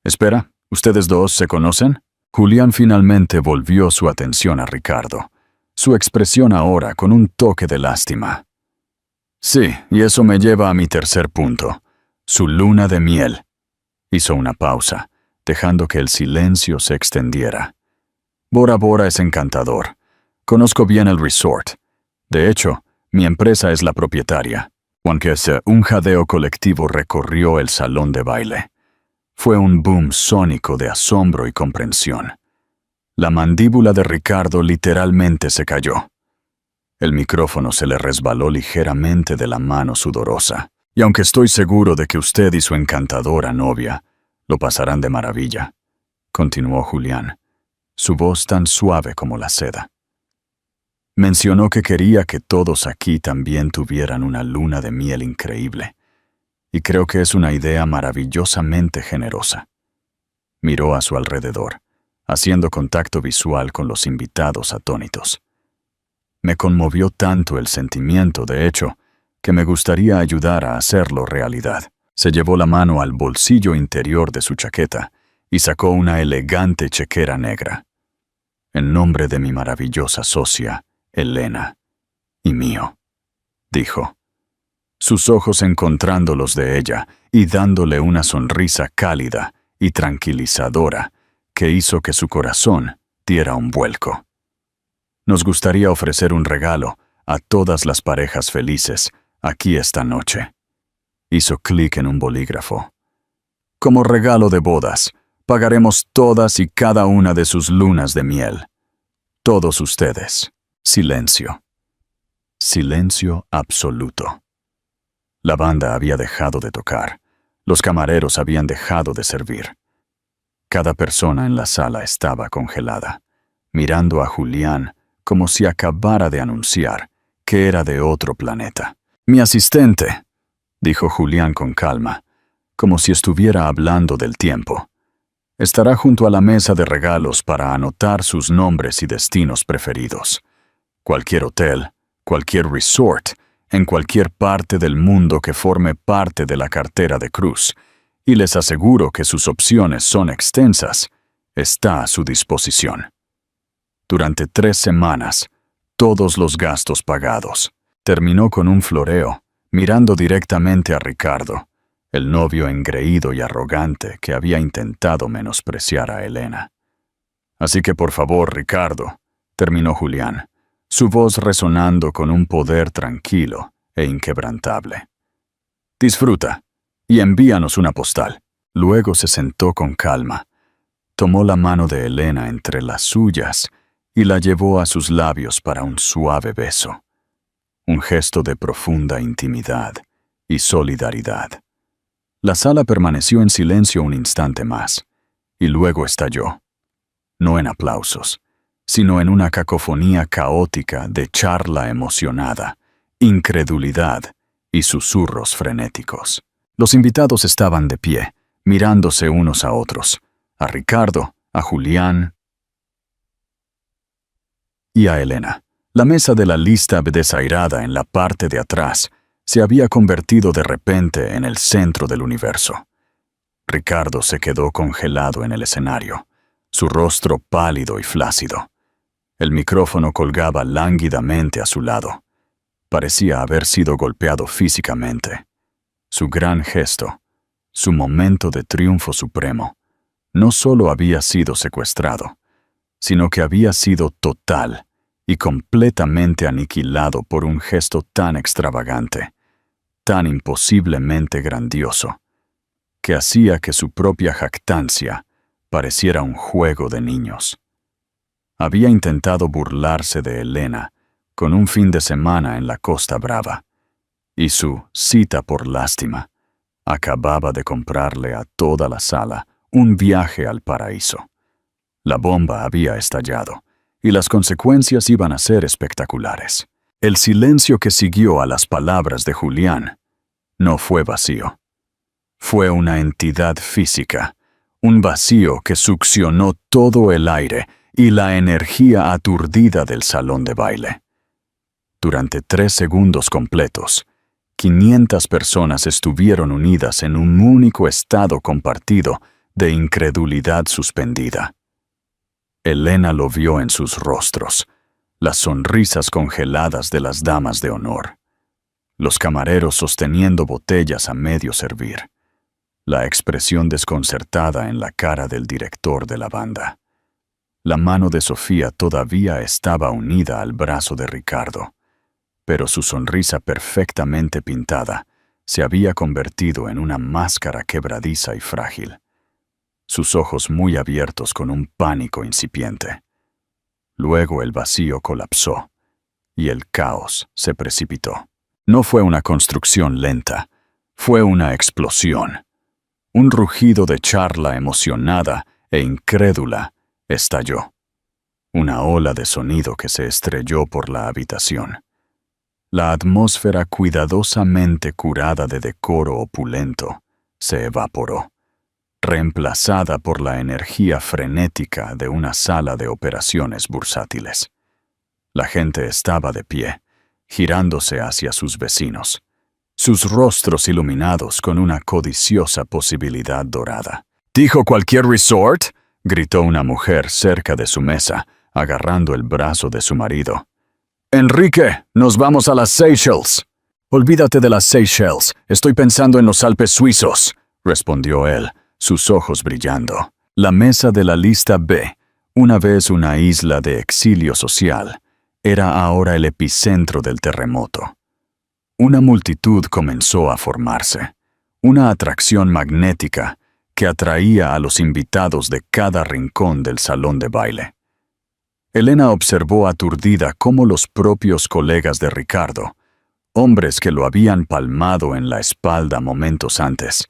«Espera, ¿ustedes dos se conocen?» Julián finalmente volvió su atención a Ricardo, su expresión ahora con un toque de lástima. «Sí, y eso me lleva a mi tercer punto, su luna de miel». Hizo una pausa, dejando que el silencio se extendiera. «Bora Bora es encantador. Conozco bien el resort. De hecho, mi empresa es la propietaria». Aunque un jadeo colectivo recorrió el salón de baile. Fue un boom sónico de asombro y comprensión. La mandíbula de Ricardo literalmente se cayó. El micrófono se le resbaló ligeramente de la mano sudorosa. «Y aunque estoy seguro de que usted y su encantadora novia lo pasarán de maravilla», continuó Julián, su voz tan suave como la seda. Mencionó que quería que todos aquí también tuvieran una luna de miel increíble, y creo que es una idea maravillosamente generosa. Miró a su alrededor, haciendo contacto visual con los invitados atónitos. Me conmovió tanto el sentimiento, de hecho, que me gustaría ayudar a hacerlo realidad. Se llevó la mano al bolsillo interior de su chaqueta y sacó una elegante chequera negra. «En nombre de mi maravillosa socia, Elena, y mío», dijo, sus ojos encontrando los de ella y dándole una sonrisa cálida y tranquilizadora que hizo que su corazón diera un vuelco. Nos gustaría ofrecer un regalo a todas las parejas felices aquí esta noche. Hizo clic en un bolígrafo. Como regalo de bodas, pagaremos todas y cada una de sus lunas de miel. Todos ustedes. Silencio. Silencio absoluto. La banda había dejado de tocar. Los camareros habían dejado de servir. Cada persona en la sala estaba congelada, mirando a Julián como si acabara de anunciar que era de otro planeta. «Mi asistente», dijo Julián con calma, como si estuviera hablando del tiempo. «Estará junto a la mesa de regalos para anotar sus nombres y destinos preferidos. Cualquier hotel, cualquier resort, en cualquier parte del mundo que forme parte de la cartera de Cruz, y les aseguro que sus opciones son extensas, está a su disposición. Durante 3 semanas, todos los gastos pagados». Terminó con un floreo, mirando directamente a Ricardo, el novio engreído y arrogante que había intentado menospreciar a Elena. «Así que por favor, Ricardo», terminó Julián, su voz resonando con un poder tranquilo e inquebrantable. «Disfruta y envíanos una postal». Luego se sentó con calma, tomó la mano de Elena entre las suyas y la llevó a sus labios para un suave beso. Un gesto de profunda intimidad y solidaridad. La sala permaneció en silencio un instante más, y luego estalló. No en aplausos, sino en una cacofonía caótica de charla emocionada, incredulidad y susurros frenéticos. Los invitados estaban de pie, mirándose unos a otros, a Ricardo, a Julián y a Elena. La mesa de la lista desairada en la parte de atrás se había convertido de repente en el centro del universo. Ricardo se quedó congelado en el escenario, su rostro pálido y flácido. El micrófono colgaba lánguidamente a su lado. Parecía haber sido golpeado físicamente. Su gran gesto, su momento de triunfo supremo, no solo había sido secuestrado, sino que había sido total y completamente aniquilado por un gesto tan extravagante, tan imposiblemente grandioso, que hacía que su propia jactancia pareciera un juego de niños. Había intentado burlarse de Elena con un fin de semana en la Costa Brava, y su cita por lástima acababa de comprarle a toda la sala un viaje al paraíso. La bomba había estallado, y las consecuencias iban a ser espectaculares. El silencio que siguió a las palabras de Julián no fue vacío. Fue una entidad física, un vacío que succionó todo el aire y la energía aturdida del salón de baile. Durante 3 segundos completos, 500 personas estuvieron unidas en un único estado compartido de incredulidad suspendida. Elena lo vio en sus rostros, las sonrisas congeladas de las damas de honor, los camareros sosteniendo botellas a medio servir, la expresión desconcertada en la cara del director de la banda. La mano de Sofía todavía estaba unida al brazo de Ricardo, pero su sonrisa perfectamente pintada se había convertido en una máscara quebradiza y frágil, sus ojos muy abiertos con un pánico incipiente. Luego el vacío colapsó y el caos se precipitó. No fue una construcción lenta, fue una explosión. Un rugido de charla emocionada e incrédula estalló. Una ola de sonido que se estrelló por la habitación. La atmósfera cuidadosamente curada de decoro opulento se evaporó, reemplazada por la energía frenética de una sala de operaciones bursátiles. La gente estaba de pie, girándose hacia sus vecinos, sus rostros iluminados con una codiciosa posibilidad dorada. «¿Dijo cualquier resort?», gritó una mujer cerca de su mesa, agarrando el brazo de su marido. «Enrique, nos vamos a las Seychelles». «Olvídate de las Seychelles, estoy pensando en los Alpes suizos», respondió él, sus ojos brillando. La mesa de la lista B, una vez una isla de exilio social, era ahora el epicentro del terremoto. Una multitud comenzó a formarse, una atracción magnética que atraía a los invitados de cada rincón del salón de baile. Elena observó aturdida cómo los propios colegas de Ricardo, hombres que lo habían palmado en la espalda momentos antes,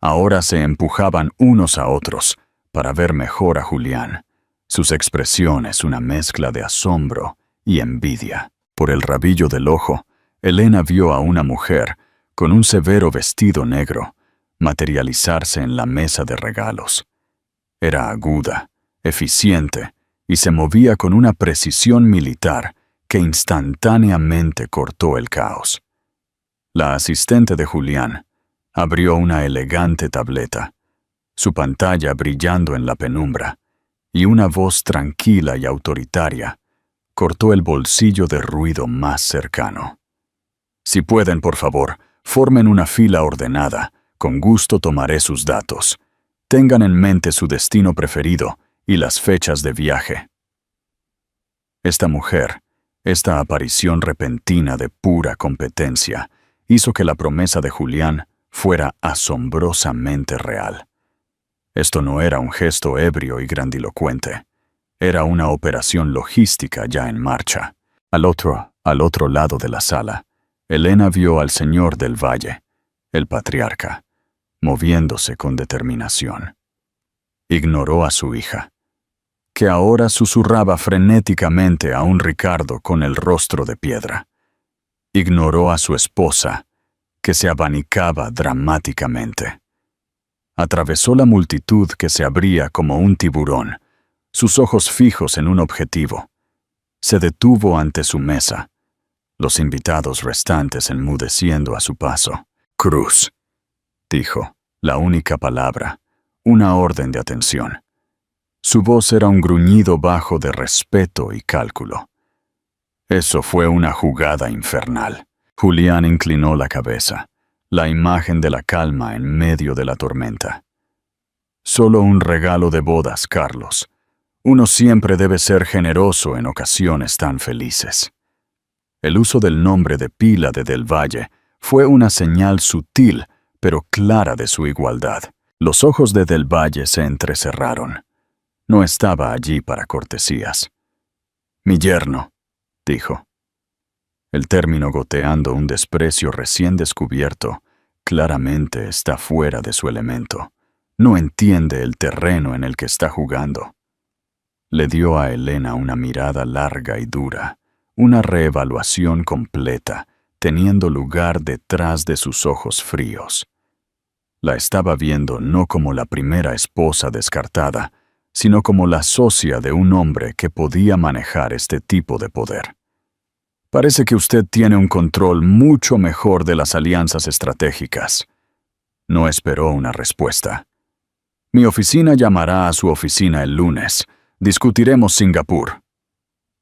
ahora se empujaban unos a otros para ver mejor a Julián, sus expresiones una mezcla de asombro y envidia. Por el rabillo del ojo, Elena vio a una mujer con un severo vestido negro materializarse en la mesa de regalos. Era aguda, eficiente y se movía con una precisión militar que instantáneamente cortó el caos. La asistente de Julián abrió una elegante tableta, su pantalla brillando en la penumbra, y una voz tranquila y autoritaria cortó el bolsillo de ruido más cercano. Si pueden, por favor, formen una fila ordenada. Con gusto tomaré sus datos. Tengan en mente su destino preferido y las fechas de viaje. Esta mujer, esta aparición repentina de pura competencia, hizo que la promesa de Julián fuera asombrosamente real. Esto no era un gesto ebrio y grandilocuente. Era una operación logística ya en marcha. Al otro lado de la sala, Elena vio al señor del Valle, el patriarca, moviéndose con determinación. Ignoró a su hija, que ahora susurraba frenéticamente a un Ricardo con el rostro de piedra. Ignoró a su esposa, que se abanicaba dramáticamente. Atravesó la multitud que se abría como un tiburón, sus ojos fijos en un objetivo. Se detuvo ante su mesa, los invitados restantes enmudeciendo a su paso. «Cruz», dijo, la única palabra, una orden de atención. Su voz era un gruñido bajo de respeto y cálculo. Eso fue una jugada infernal. Julián inclinó la cabeza, la imagen de la calma en medio de la tormenta. Solo un regalo de bodas, Carlos. Uno siempre debe ser generoso en ocasiones tan felices. El uso del nombre de pila de Del Valle fue una señal sutil pero clara de su igualdad. Los ojos de Del Valle se entrecerraron. No estaba allí para cortesías. «Mi yerno», dijo. El término goteando un desprecio recién descubierto, claramente está fuera de su elemento. No entiende el terreno en el que está jugando. Le dio a Elena una mirada larga y dura, una reevaluación completa, teniendo lugar detrás de sus ojos fríos. La estaba viendo no como la primera esposa descartada, sino como la socia de un hombre que podía manejar este tipo de poder. «Parece que usted tiene un control mucho mejor de las alianzas estratégicas». No esperó una respuesta. «Mi oficina llamará a su oficina el lunes. Discutiremos Singapur».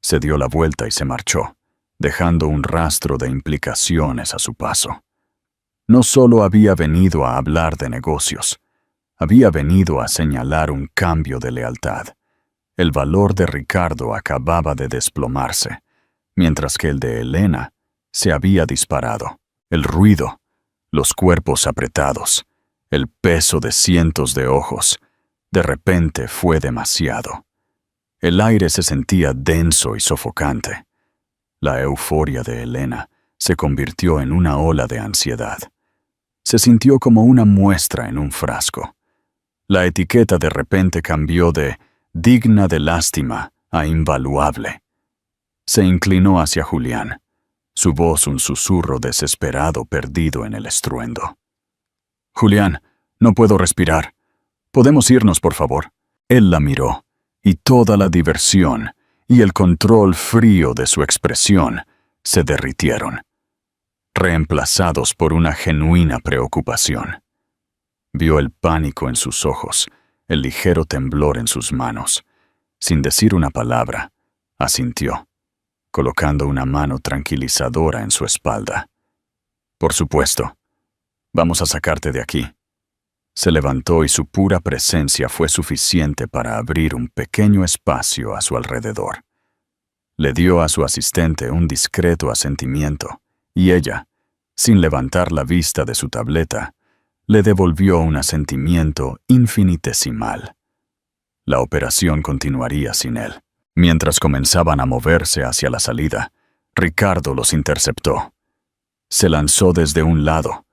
Se dio la vuelta y se marchó, dejando un rastro de implicaciones a su paso. No solo había venido a hablar de negocios, había venido a señalar un cambio de lealtad. El valor de Ricardo acababa de desplomarse, mientras que el de Elena se había disparado. El ruido, los cuerpos apretados, el peso de cientos de ojos, de repente fue demasiado. El aire se sentía denso y sofocante. La euforia de Elena se convirtió en una ola de ansiedad. Se sintió como una muestra en un frasco. La etiqueta de repente cambió de digna de lástima a invaluable. Se inclinó hacia Julián, su voz un susurro desesperado perdido en el estruendo. «Julián, no puedo respirar. ¿Podemos irnos, por favor?» Él la miró, y toda la diversión y el control frío de su expresión se derritieron, reemplazados por una genuina preocupación. Vio el pánico en sus ojos, el ligero temblor en sus manos. Sin decir una palabra, asintió, colocando una mano tranquilizadora en su espalda. «Por supuesto. Vamos a sacarte de aquí». Se levantó y su pura presencia fue suficiente para abrir un pequeño espacio a su alrededor. Le dio a su asistente un discreto asentimiento, y ella, sin levantar la vista de su tableta, le devolvió un asentimiento infinitesimal. La operación continuaría sin él. Mientras comenzaban a moverse hacia la salida, Ricardo los interceptó. Se lanzó desde un lado,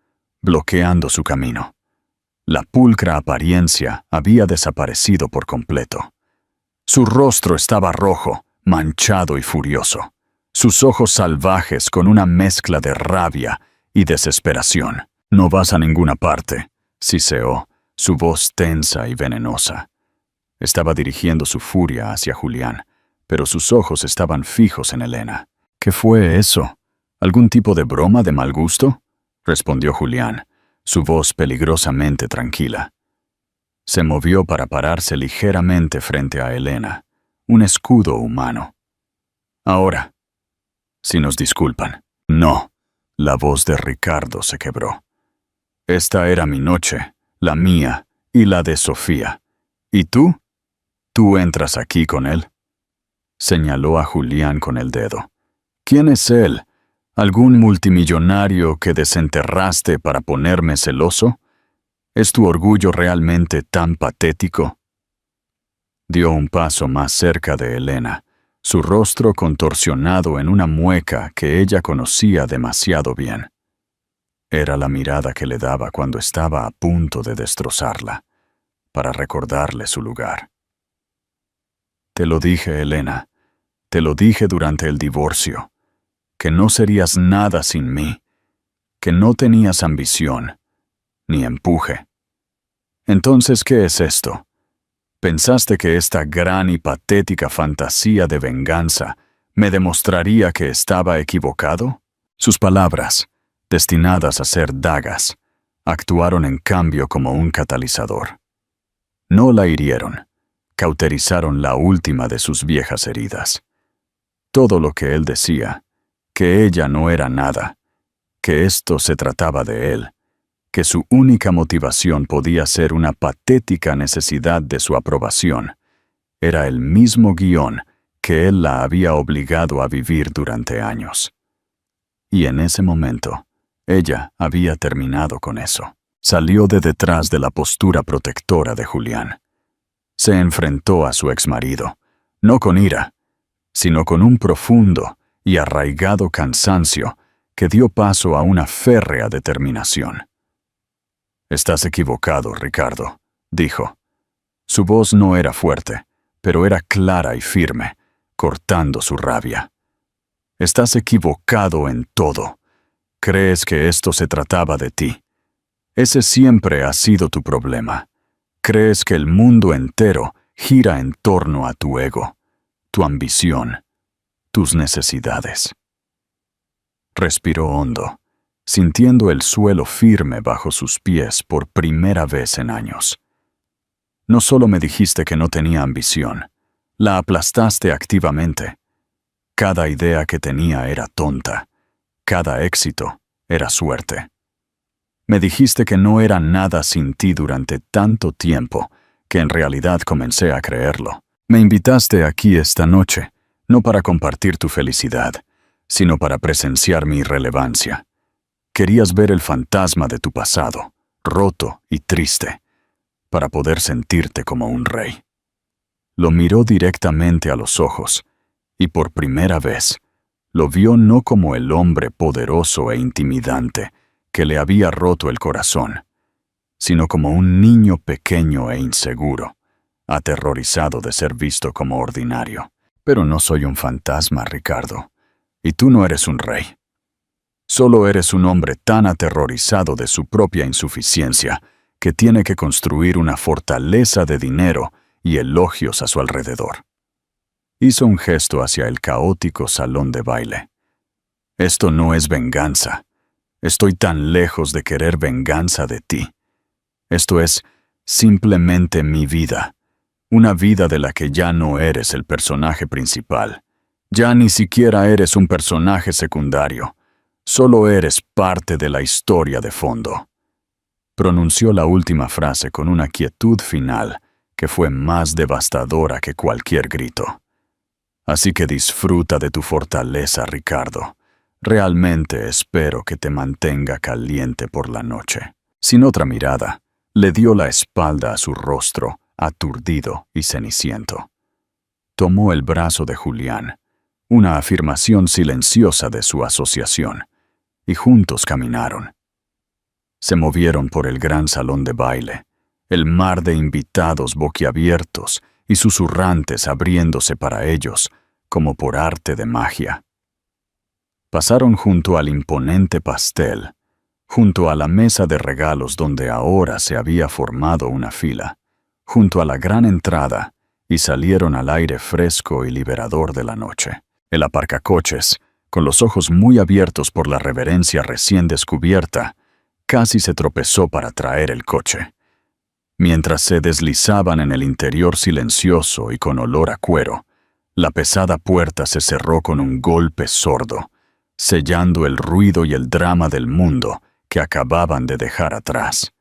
bloqueando su camino. La pulcra apariencia había desaparecido por completo. Su rostro estaba rojo, manchado y furioso. Sus ojos salvajes con una mezcla de rabia y desesperación. «No vas a ninguna parte», siseó, su voz tensa y venenosa. Estaba dirigiendo su furia hacia Julián, pero sus ojos estaban fijos en Elena. «¿Qué fue eso? ¿Algún tipo de broma de mal gusto?», respondió Julián, su voz peligrosamente tranquila. Se movió para pararse ligeramente frente a Elena, un escudo humano. «Ahora, si nos disculpan». «No». La voz de Ricardo se quebró. «Esta era mi noche, la mía y la de Sofía. ¿Y tú? ¿Tú entras aquí con él?», señaló a Julián con el dedo. «¿Quién es él? ¿Algún multimillonario que desenterraste para ponerme celoso? ¿Es tu orgullo realmente tan patético?». Dio un paso más cerca de Elena, su rostro contorsionado en una mueca que ella conocía demasiado bien. Era la mirada que le daba cuando estaba a punto de destrozarla, para recordarle su lugar. «Te lo dije, Elena, te lo dije durante el divorcio, que no serías nada sin mí, que no tenías ambición, ni empuje. Entonces, ¿qué es esto? ¿Pensaste que esta gran y patética fantasía de venganza me demostraría que estaba equivocado?». Sus palabras, destinadas a ser dagas, actuaron en cambio como un catalizador. No la hirieron, cauterizaron la última de sus viejas heridas. Todo lo que él decía, que ella no era nada, que esto se trataba de él, que su única motivación podía ser una patética necesidad de su aprobación, era el mismo guión que él la había obligado a vivir durante años. Y en ese momento, ella había terminado con eso. Salió de detrás de la postura protectora de Julián. Se enfrentó a su exmarido, no con ira, sino con un profundo y arraigado cansancio que dio paso a una férrea determinación. «Estás equivocado, Ricardo», dijo. Su voz no era fuerte, pero era clara y firme, cortando su rabia. «Estás equivocado en todo. Crees que esto se trataba de ti. Ese siempre ha sido tu problema. Crees que el mundo entero gira en torno a tu ego, tu ambición, tus necesidades». Respiró hondo, sintiendo el suelo firme bajo sus pies por primera vez en años. «No solo me dijiste que no tenía ambición, la aplastaste activamente. Cada idea que tenía era tonta, cada éxito era suerte. Me dijiste que no era nada sin ti durante tanto tiempo que en realidad comencé a creerlo. Me invitaste aquí esta noche, no para compartir tu felicidad, sino para presenciar mi irrelevancia. Querías ver el fantasma de tu pasado, roto y triste, para poder sentirte como un rey». Lo miró directamente a los ojos, y por primera vez, lo vio no como el hombre poderoso e intimidante que le había roto el corazón, sino como un niño pequeño e inseguro, aterrorizado de ser visto como ordinario. «Pero no soy un fantasma, Ricardo, y tú no eres un rey. Solo eres un hombre tan aterrorizado de su propia insuficiencia que tiene que construir una fortaleza de dinero y elogios a su alrededor». Hizo un gesto hacia el caótico salón de baile. «Esto no es venganza. Estoy tan lejos de querer venganza de ti. Esto es simplemente mi vida, una vida de la que ya no eres el personaje principal. Ya ni siquiera eres un personaje secundario. Solo eres parte de la historia de fondo». Pronunció la última frase con una quietud final que fue más devastadora que cualquier grito. Así que disfruta de tu fortaleza, Ricardo. Realmente espero que te mantenga caliente por la noche. Sin otra mirada, le dio la espalda a su rostro, aturdido y ceniciento. Tomó el brazo de Julián, una afirmación silenciosa de su asociación, y juntos caminaron. Se movieron por el gran salón de baile, el mar de invitados boquiabiertos y susurrantes abriéndose para ellos, como por arte de magia. Pasaron junto al imponente pastel, junto a la mesa de regalos donde ahora se había formado una fila, junto a la gran entrada, y salieron al aire fresco y liberador de la noche. El aparcacoches, con los ojos muy abiertos por la reverencia recién descubierta, casi se tropezó para traer el coche. Mientras se deslizaban en el interior silencioso y con olor a cuero, la pesada puerta se cerró con un golpe sordo, sellando el ruido y el drama del mundo que acababan de dejar atrás.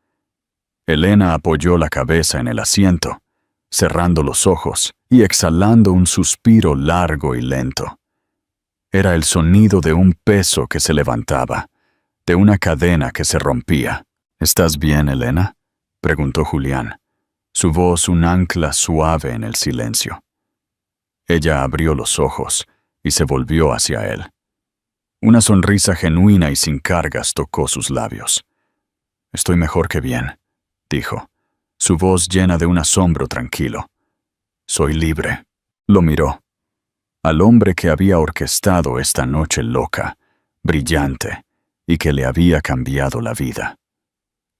Elena apoyó la cabeza en el asiento, cerrando los ojos y exhalando un suspiro largo y lento. Era el sonido de un peso que se levantaba, de una cadena que se rompía. ¿Estás bien, Elena?, preguntó Julián, su voz un ancla suave en el silencio. Ella abrió los ojos y se volvió hacia él. Una sonrisa genuina y sin cargas tocó sus labios. «Estoy mejor que bien», dijo, su voz llena de un asombro tranquilo. «Soy libre». Lo miró. Al hombre que había orquestado esta noche loca, brillante, y que le había cambiado la vida.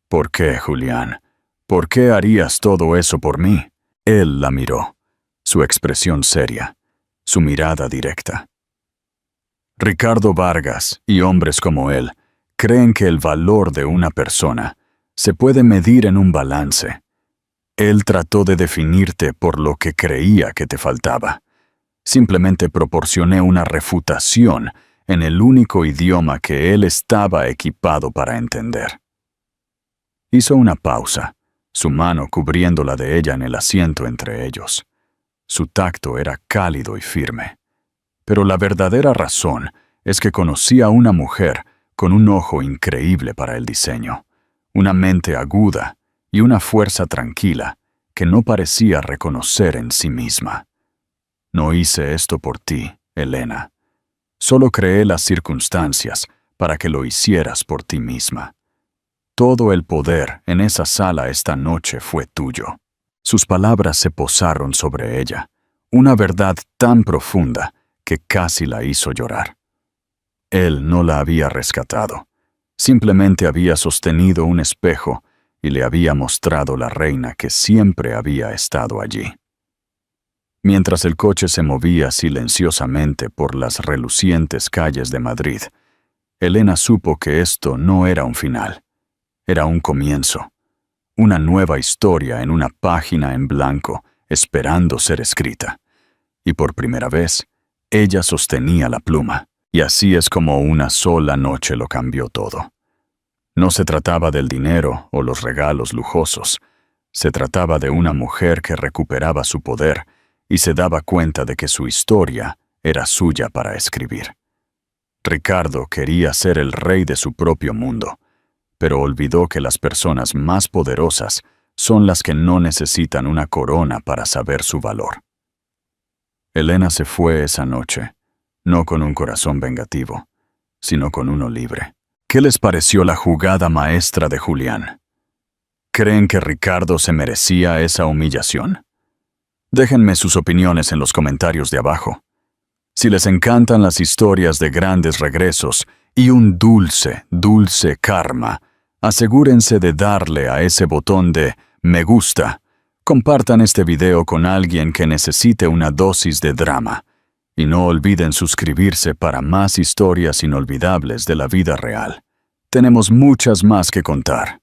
«¿Por qué, Julián? ¿Por qué harías todo eso por mí?» Él la miró, su expresión seria, su mirada directa. Ricardo Vargas y hombres como él creen que el valor de una persona se puede medir en un balance. Él trató de definirte por lo que creía que te faltaba. Simplemente proporcioné una refutación en el único idioma que él estaba equipado para entender. Hizo una pausa, su mano cubriendo la de ella en el asiento entre ellos. Su tacto era cálido y firme. Pero la verdadera razón es que conocía a una mujer con un ojo increíble para el diseño, una mente aguda y una fuerza tranquila que no parecía reconocer en sí misma. «No hice esto por ti, Elena. Solo creé las circunstancias para que lo hicieras por ti misma. Todo el poder en esa sala esta noche fue tuyo». Sus palabras se posaron sobre ella, una verdad tan profunda que casi la hizo llorar. Él no la había rescatado, simplemente había sostenido un espejo y le había mostrado la reina que siempre había estado allí. Mientras el coche se movía silenciosamente por las relucientes calles de Madrid, Elena supo que esto no era un final, era un comienzo, una nueva historia en una página en blanco esperando ser escrita. Y por primera vez, ella sostenía la pluma, y así es como una sola noche lo cambió todo. No se trataba del dinero o los regalos lujosos, se trataba de una mujer que recuperaba su poder y se daba cuenta de que su historia era suya para escribir. Ricardo quería ser el rey de su propio mundo, pero olvidó que las personas más poderosas son las que no necesitan una corona para saber su valor. Elena se fue esa noche, no con un corazón vengativo, sino con uno libre. ¿Qué les pareció la jugada maestra de Julián? ¿Creen que Ricardo se merecía esa humillación? Déjenme sus opiniones en los comentarios de abajo. Si les encantan las historias de grandes regresos y un dulce, dulce karma, asegúrense de darle a ese botón de me gusta. Compartan este video con alguien que necesite una dosis de drama. Y no olviden suscribirse para más historias inolvidables de la vida real. Tenemos muchas más que contar.